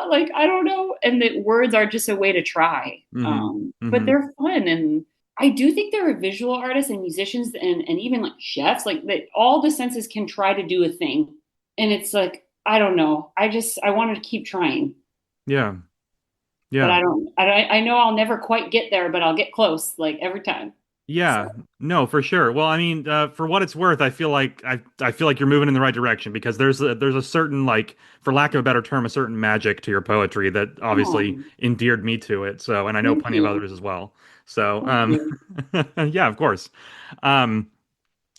like, I don't know. And that words are just a way to try. But they're fun. And I do think there are visual artists and musicians and even like chefs, like that all the senses can try to do a thing. And it's like, I don't know. I wanted to keep trying. Yeah. But I know I'll never quite get there, but I'll get close like every time. Yeah, no, for sure. Well, I mean, for what it's worth, I feel like you're moving in the right direction because there's a certain, like, for lack of a better term, a certain magic to your poetry that obviously endeared me to it. So, and I know plenty of others as well. So, yeah, of course.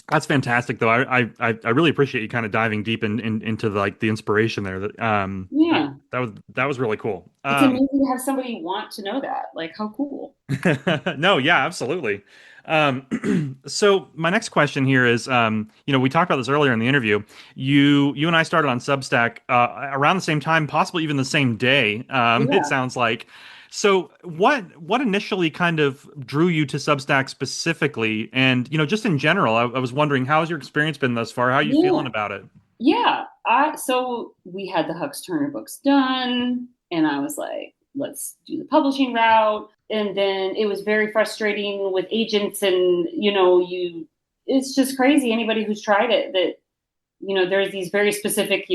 That's fantastic, though. I really appreciate you kind of diving deep into like the inspiration there. That was really cool. It's amazing to have somebody want to know that. Like, how cool. No, yeah, absolutely. So my next question here is, we talked about this earlier in the interview. You and I started on Substack around the same time, possibly even the same day. It sounds like. So what initially kind of drew you to Substack specifically? And, just in general, I was wondering, how's your experience been thus far? How are you feeling about it? Yeah. So we had the Hux Turner books done, and I was like, let's do the publishing route. And then it was very frustrating with agents, and it's just crazy. Anybody who's tried it, that there's these very specific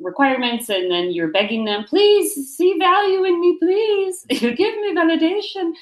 requirements, and then you're begging them, please see value in me, please give me validation.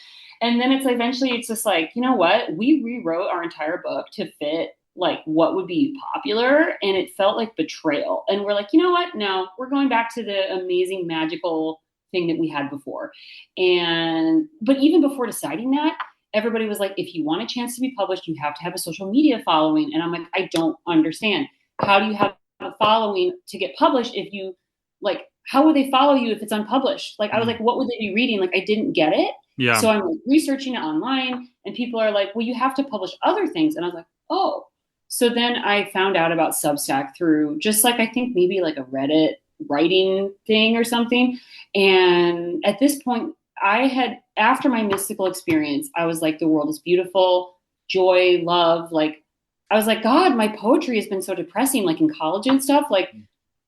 And then eventually it's just like, you know what, we rewrote our entire book to fit like what would be popular, and it felt like betrayal. And we're like, you know what, no, we're going back to the amazing magical thing that we had before. But even before deciding that, everybody was like, if you want a chance to be published, you have to have a social media following. And I'm like, I don't understand. How do you have a following to get published if you like, how would they follow you if it's unpublished? Like, I was like, what would they be reading? Like, I didn't get it. Yeah. So I'm like researching it online, and people are like, well, you have to publish other things. And I was like, oh. So then I found out about Substack through just like, I think maybe like a Reddit writing thing or something. And at this point, after my mystical experience, I was like, the world is beautiful, joy, love. Like, I was like, God, my poetry has been so depressing, like in college and stuff. Like,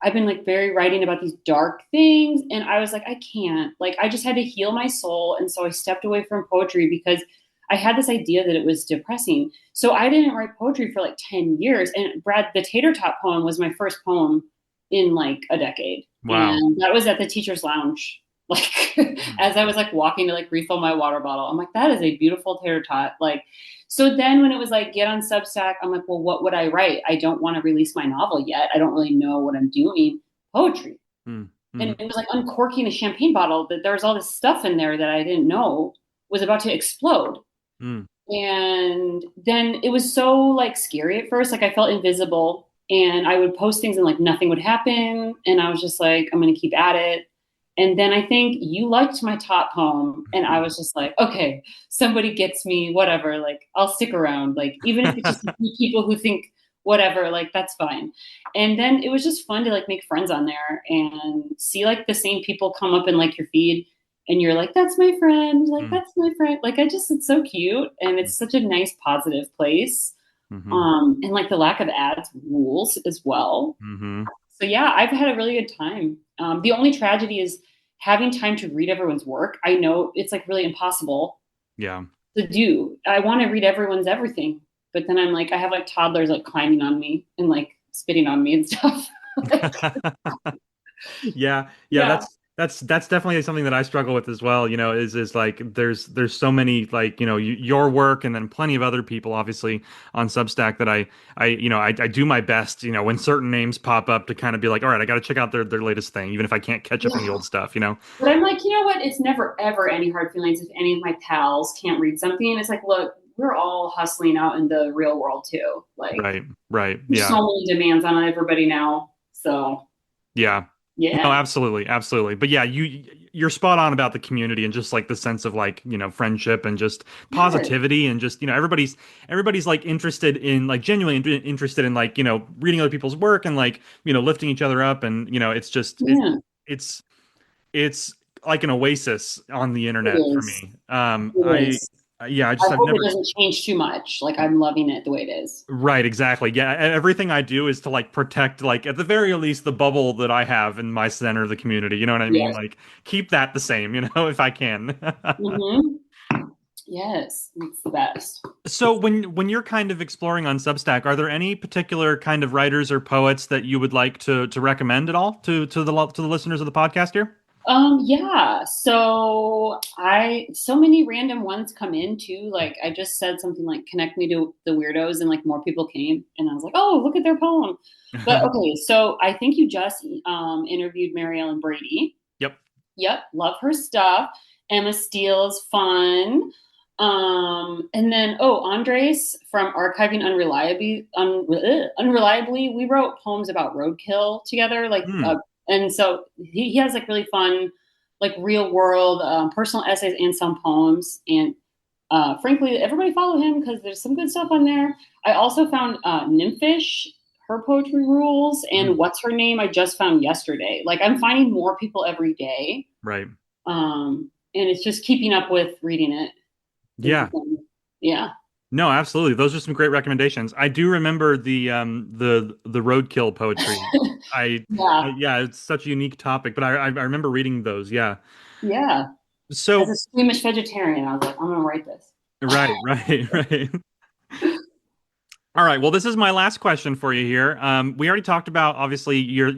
I've been like very writing about these dark things. And I was like, I can't. Like, I just had to heal my soul. And so I stepped away from poetry because I had this idea that it was depressing. So I didn't write poetry for like 10 years. And Brad, the Tater Tot poem was my first poem in like a decade. Wow. And that was at the teacher's lounge. Like, as I was like walking to like refill my water bottle, I'm like, that is a beautiful tater tot. Like, so then when it was like, get on Substack, I'm like, well, what would I write? I don't want to release my novel yet. I don't really know what I'm doing. Poetry. Mm-hmm. And it was like uncorking a champagne bottle, that there was all this stuff in there that I didn't know was about to explode. And then it was so like scary at first. Like, I felt invisible, and I would post things and like nothing would happen. And I was just like, I'm going to keep at it. And then I think you liked my top poem, and I was just like, okay, somebody gets me, whatever. Like, I'll stick around. Like, even if it's just a few people who think whatever, like, that's fine. And then it was just fun to like make friends on there and see like the same people come up in like your feed, and you're like, that's my friend. Like, that's my friend. Like, it's so cute, and it's such a nice, positive place. And like the lack of ads rules as well. So yeah, I've had a really good time. The only tragedy is having time to read everyone's work. I know it's like really impossible to do. I want to read everyone's everything, but then I'm like, I have like toddlers like climbing on me and like spitting on me and stuff. Yeah. Yeah. That's definitely something that I struggle with as well. Is like there's so many like your work, and then plenty of other people obviously on Substack that I do my best when certain names pop up to kind of be like, all right, I got to check out their latest thing, even if I can't catch up on the old stuff. But I'm like, you know what? It's never ever any hard feelings if any of my pals can't read something. It's like, look, we're all hustling out in the real world too. Like, right, there's yeah, so many demands on everybody now. So yeah. yeah. No, absolutely. But yeah, you're spot on about the community and just like the sense of like, friendship and just positivity and just, everybody's like interested in like genuinely interested in like, reading other people's work and like, lifting each other up. And, it's just, it's like an oasis on the internet for me. I've hope never. it doesn't change too much. Like, I'm loving it the way it is. Right, exactly. Yeah, everything I do is to like protect, like at the very least, the bubble that I have in my center of the community. You know what I mean? Yes. Like keep that the same, if I can. Yes, it's the best. So when you're kind of exploring on Substack, are there any particular kind of writers or poets that you would like to recommend at all to the listeners of the podcast here? Yeah. So so many random ones come in too. Like, I just said something like, connect me to the weirdos, and like more people came, and I was like, oh, look at their poem. But okay. So I think you just, interviewed Mary Ellen Brady. Yep. Love her stuff. Emma Steele is fun. And then, Andres from Archiving Unreliably, we wrote poems about roadkill together. Like, and so he has like really fun, like real world, personal essays and some poems. And frankly, everybody follow him because there's some good stuff on there. I also found Nymphish, her poetry rules, and What's Her Name I just found yesterday. Like, I'm finding more people every day. Right. And it's just keeping up with reading it. Yeah. Yeah. No, absolutely. Those are some great recommendations. I do remember the roadkill poetry. Yeah, Yeah, it's such a unique topic, but I remember reading those. Yeah. yeah. As a So squeamish vegetarian, I was like, I'm gonna write this. right, right, right. All right. Well, this is my last question for you here. We already talked about obviously you're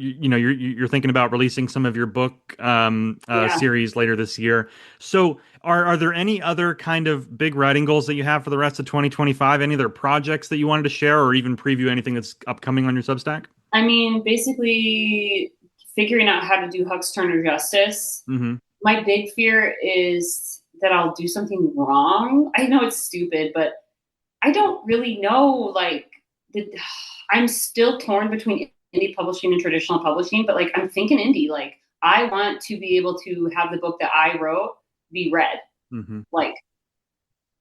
thinking about releasing some of your book Yeah. series later this year. So are there any other kind of big writing goals that you have for the rest of 2025? Any other projects that you wanted to share, or even preview anything that's upcoming on your Substack? I mean, basically figuring out how to do Hux Turner justice. Mm-hmm. My big fear is that I'll do something wrong. I know it's stupid, but I don't really know. I'm still torn between indie publishing and traditional publishing, but like I'm thinking indie. Like I want to be able to have the book that I wrote be read, Mm-hmm. like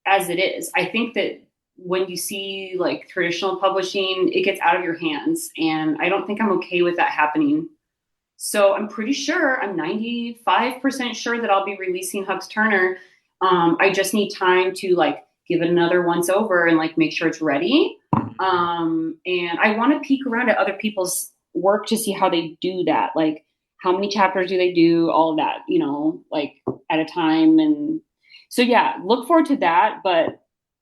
as it is. I think that when you see like traditional publishing, it gets out of your hands, and I don't think I'm okay with that happening. So I'm pretty sure, I'm 95% sure that I'll be releasing Hux Turner. I just need time to like give it another once over and like make sure it's ready. And I want to peek around at other people's work to see how they do that. Like how many chapters do they do, all of that, like at a time. And so, yeah, look forward to that. But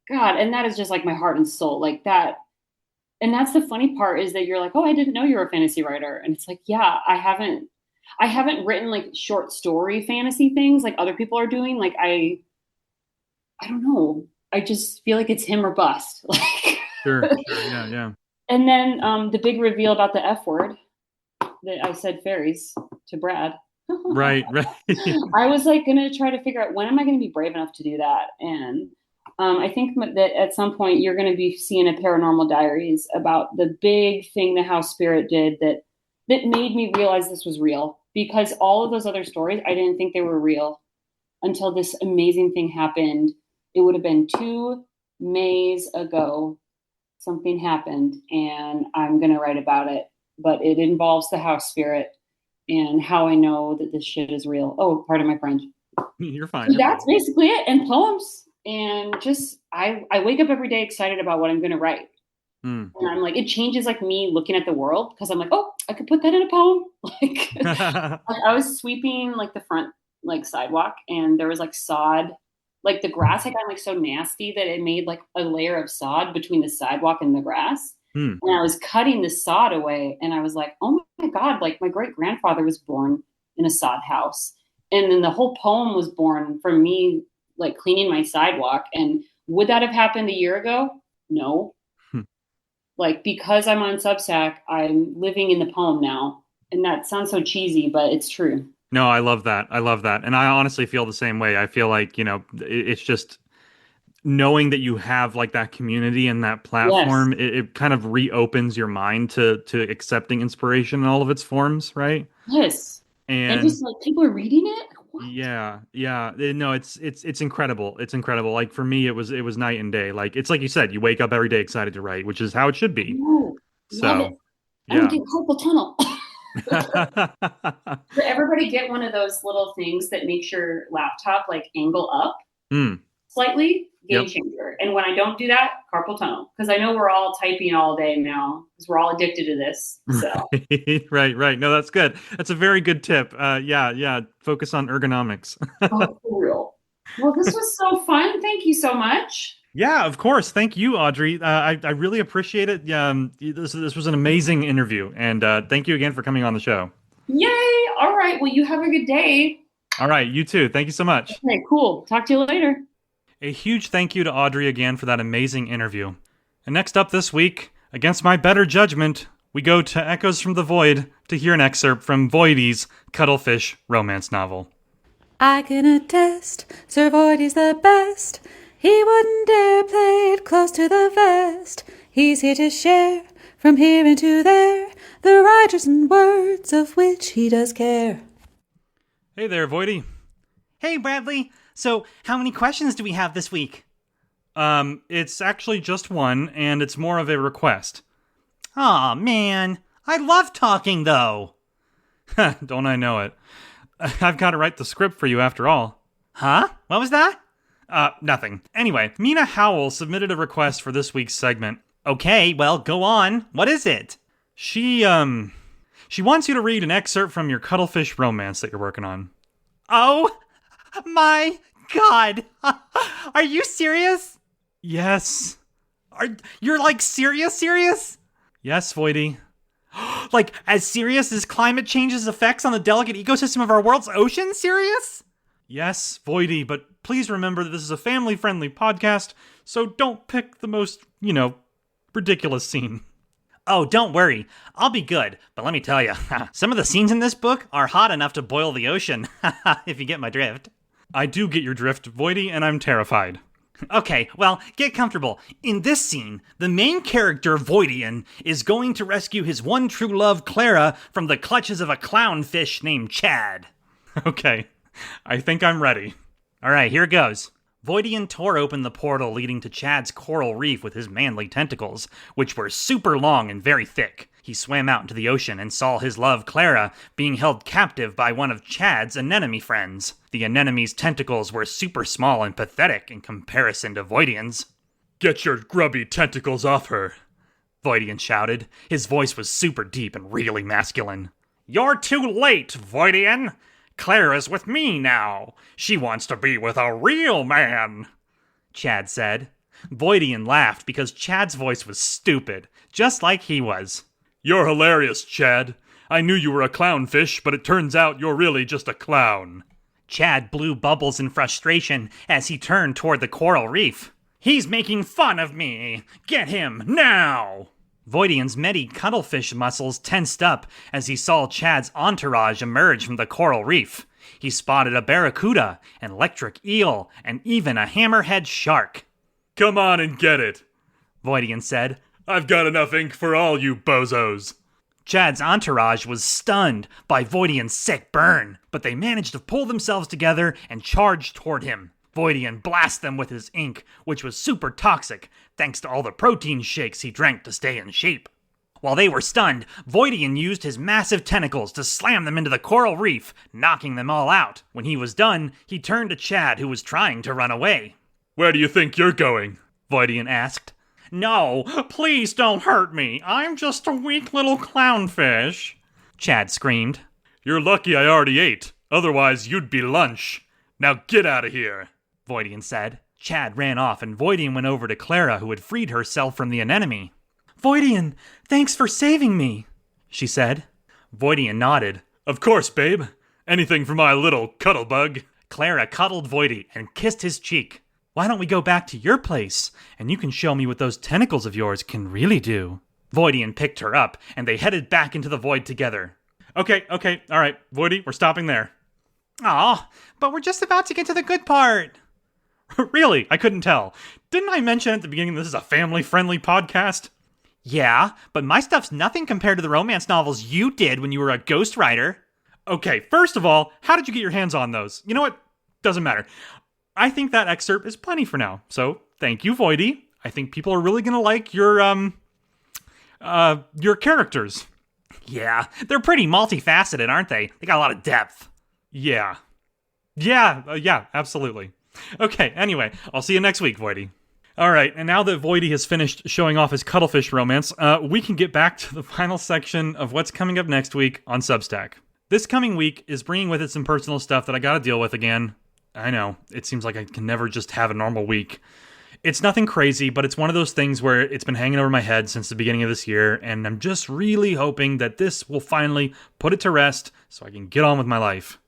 God, and that is just like my heart and soul, like that. And that's the funny part is that you're like, oh, I didn't know you were a fantasy writer. And it's like, yeah, I haven't written like short story fantasy things like other people are doing. Like I don't know. I just feel like it's him or bust. Like, Sure, sure, yeah, yeah. and then the big reveal about the F word that I said fairies to Brad. Right, right. I was like gonna try to figure out when am I gonna be brave enough to do that, and I think that at some point you're gonna be seeing a Paranormal Diaries about the big thing the House Spirit did that made me realize this was real because all of those other stories I didn't think they were real until this amazing thing happened. It would have been 2 Mays ago. Something happened, and I'm gonna write about it. But it involves the House Spirit and how I know that this shit is real. Oh, pardon my French. You're fine. So that's basically it. And poems. And just I wake up every day excited about what I'm gonna write. Mm. And I'm like, it changes like me looking at the world because I'm like, oh, I could put that in a poem. Like I was sweeping like the front like sidewalk and there was like sod. Like the grass had gotten like so nasty that it made like a layer of sod between the sidewalk and the grass. Mm. And I was cutting the sod away and I was like, oh my God, like my great grandfather was born in a sod house. And then the whole poem was born from me like cleaning my sidewalk. And would that have happened a year ago? No. Hmm. Like because I'm on Substack, I'm living in the poem now. And that sounds so cheesy, but it's true. No, I love that. I love that. And I honestly feel the same way. I feel like, it's just knowing that you have like that community and that Yes. platform, it kind of reopens your mind to accepting inspiration in all of its forms, right? Yes. And And just like people are reading it. What? yeah, yeah. No, it's incredible. It's incredible. Like for me, it was night and day. Like it's like you said, you wake up every day excited to write, which is how it should be. No. Love it. So, I'm gonna yeah. get carpal tunnel. Did everybody get one of those little things that makes your laptop like angle up Mm, slightly? Game yep. changer. And when I don't do that, carpal tunnel. Because I know we're all typing all day now because we're all addicted to this. So Right, right, right. No, that's good. That's a very good tip. Yeah, yeah. Focus on ergonomics. oh, for real. Well, this was so fun. Thank you so much. Yeah, of course. Thank you, Audrey. I really appreciate it. This was an amazing interview, and thank you again for coming on the show. Yay. All right. Well, you have a good day. All right, you too. Thank you so much. Okay, cool. Talk to you later. A huge thank you to Audrey again for that amazing interview. And next up this week, against my better judgment, we go to Echoes from the Void to hear an excerpt from Voidy's Cuttlefish romance novel. I can attest, Sir Voidy's the best. He wouldn't dare play it close to the vest. He's here to share, from here into there, the writers and words of which he does care. Hey there, Voidy. Hey, Bradley. So, how many questions do we have this week? It's actually just one, and it's more of a request. Aw, man. I love talking, though. Don't I know it? I've got to write the script for you after all. Huh? What was that? Nothing. Anyway, Mina Howell submitted a request for this week's segment. Okay, well, go on. What is it? She wants you to read an excerpt from your cuttlefish romance that you're working on. Oh, my God. Are you serious? Yes. You're like serious? Yes, Voidy. Like as serious as climate change's effects on the delicate ecosystem of our world's ocean? Serious? Yes, Voidy, but please remember that this is a family-friendly podcast, so don't pick the most, ridiculous scene. Oh, don't worry. I'll be good. But let me tell you, some of the scenes in this book are hot enough to boil the ocean, if you get my drift. I do get your drift, Voidy, and I'm terrified. Okay, well, get comfortable. In this scene, the main character, Voidian, is going to rescue his one true love, Clara, from the clutches of a clownfish named Chad. Okay, I think I'm ready. All right, here goes. Voidian tore open the portal leading to Chad's coral reef with his manly tentacles, which were super long and very thick. He swam out into the ocean and saw his love, Clara, being held captive by one of Chad's anemone friends. The anemone's tentacles were super small and pathetic in comparison to Voidian's. Get your grubby tentacles off her, Voidian shouted. His voice was super deep and really masculine. You're too late, Voidian. Clara's with me now. She wants to be with a real man, Chad said. Voidian laughed because Chad's voice was stupid, just like he was. You're hilarious, Chad. I knew you were a clownfish, but it turns out you're really just a clown. Chad blew bubbles in frustration as he turned toward the coral reef. He's making fun of me! Get him, now! Voidian's many cuttlefish muscles tensed up as he saw Chad's entourage emerge from the coral reef. He spotted a barracuda, an electric eel, and even a hammerhead shark. Come on and get it, Voidian said. I've got enough ink for all you bozos. Chad's entourage was stunned by Voidian's sick burn, but they managed to pull themselves together and charge toward him. Voidian blasted them with his ink, which was super toxic, thanks to all the protein shakes he drank to stay in shape. While they were stunned, Voidian used his massive tentacles to slam them into the coral reef, knocking them all out. When he was done, he turned to Chad, who was trying to run away. Where do you think you're going? Voidian asked. No, please don't hurt me. I'm just a weak little clownfish, Chad screamed. You're lucky I already ate. Otherwise, you'd be lunch. Now get out of here, Voidian said. Chad ran off and Voidian went over to Clara, who had freed herself from the anemone. Voidian, thanks for saving me, she said. Voidian nodded. Of course, babe. Anything for my little cuttlebug. Clara cuddled Voidy and kissed his cheek. Why don't we go back to your place, and you can show me what those tentacles of yours can really do? Voidian picked her up, and they headed back into the void together. Okay, all right, Voidy, we're stopping there. Aw, but we're just about to get to the good part. Really? I couldn't tell. Didn't I mention at the beginning this is a family-friendly podcast? Yeah, but my stuff's nothing compared to the romance novels you did when you were a ghostwriter. Okay, first of all, how did you get your hands on those? You know what? Doesn't matter. I think that excerpt is plenty for now. So, thank you, Voidy. I think people are really gonna like your characters. Yeah, they're pretty multifaceted, aren't they? They got a lot of depth. Yeah, absolutely. Okay, anyway, I'll see you next week, Voidy. All right, and now that Voidy has finished showing off his cuttlefish romance, we can get back to the final section of what's coming up next week on Substack. This coming week is bringing with it some personal stuff that I gotta deal with again. I know, it seems like I can never just have a normal week. It's nothing crazy, but it's one of those things where it's been hanging over my head since the beginning of this year, and I'm just really hoping that this will finally put it to rest so I can get on with my life.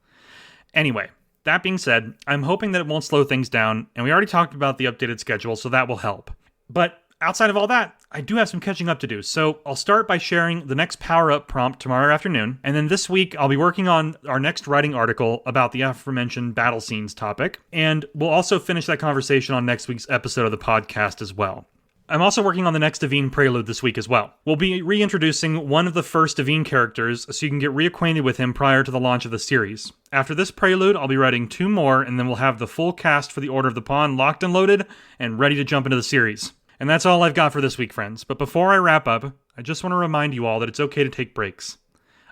Anyway, that being said, I'm hoping that it won't slow things down, and we already talked about the updated schedule, so that will help. But outside of all that, I do have some catching up to do, so I'll start by sharing the next power-up prompt tomorrow afternoon, and then this week I'll be working on our next writing article about the aforementioned battle scenes topic, and we'll also finish that conversation on next week's episode of the podcast as well. I'm also working on the next Devine prelude this week as well. We'll be reintroducing one of the first Devine characters so you can get reacquainted with him prior to the launch of the series. After this prelude, I'll be writing 2 more, and then we'll have the full cast for the Order of the Pawn locked and loaded and ready to jump into the series. And that's all I've got for this week, friends. But before I wrap up, I just want to remind you all that it's okay to take breaks.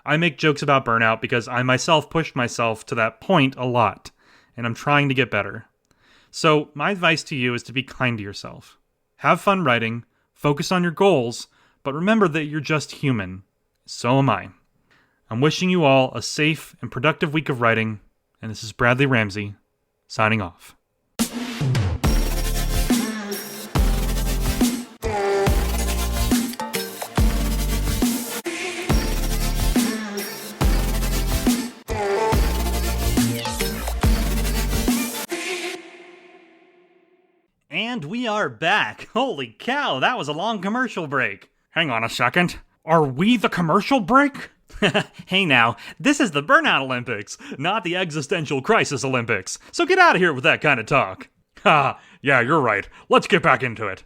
I make jokes about burnout because I myself pushed myself to that point a lot, and I'm trying to get better. So my advice to you is to be kind to yourself. Have fun writing, focus on your goals, but remember that you're just human. So am I. I'm wishing you all a safe and productive week of writing, and this is Bradley Ramsey, signing off. And we are back. Holy cow, that was a long commercial break. Hang on a second. Are we the commercial break? Hey now, this is the Burnout Olympics, not the Existential Crisis Olympics. So get out of here with that kind of talk. Ha, yeah, you're right. Let's get back into it.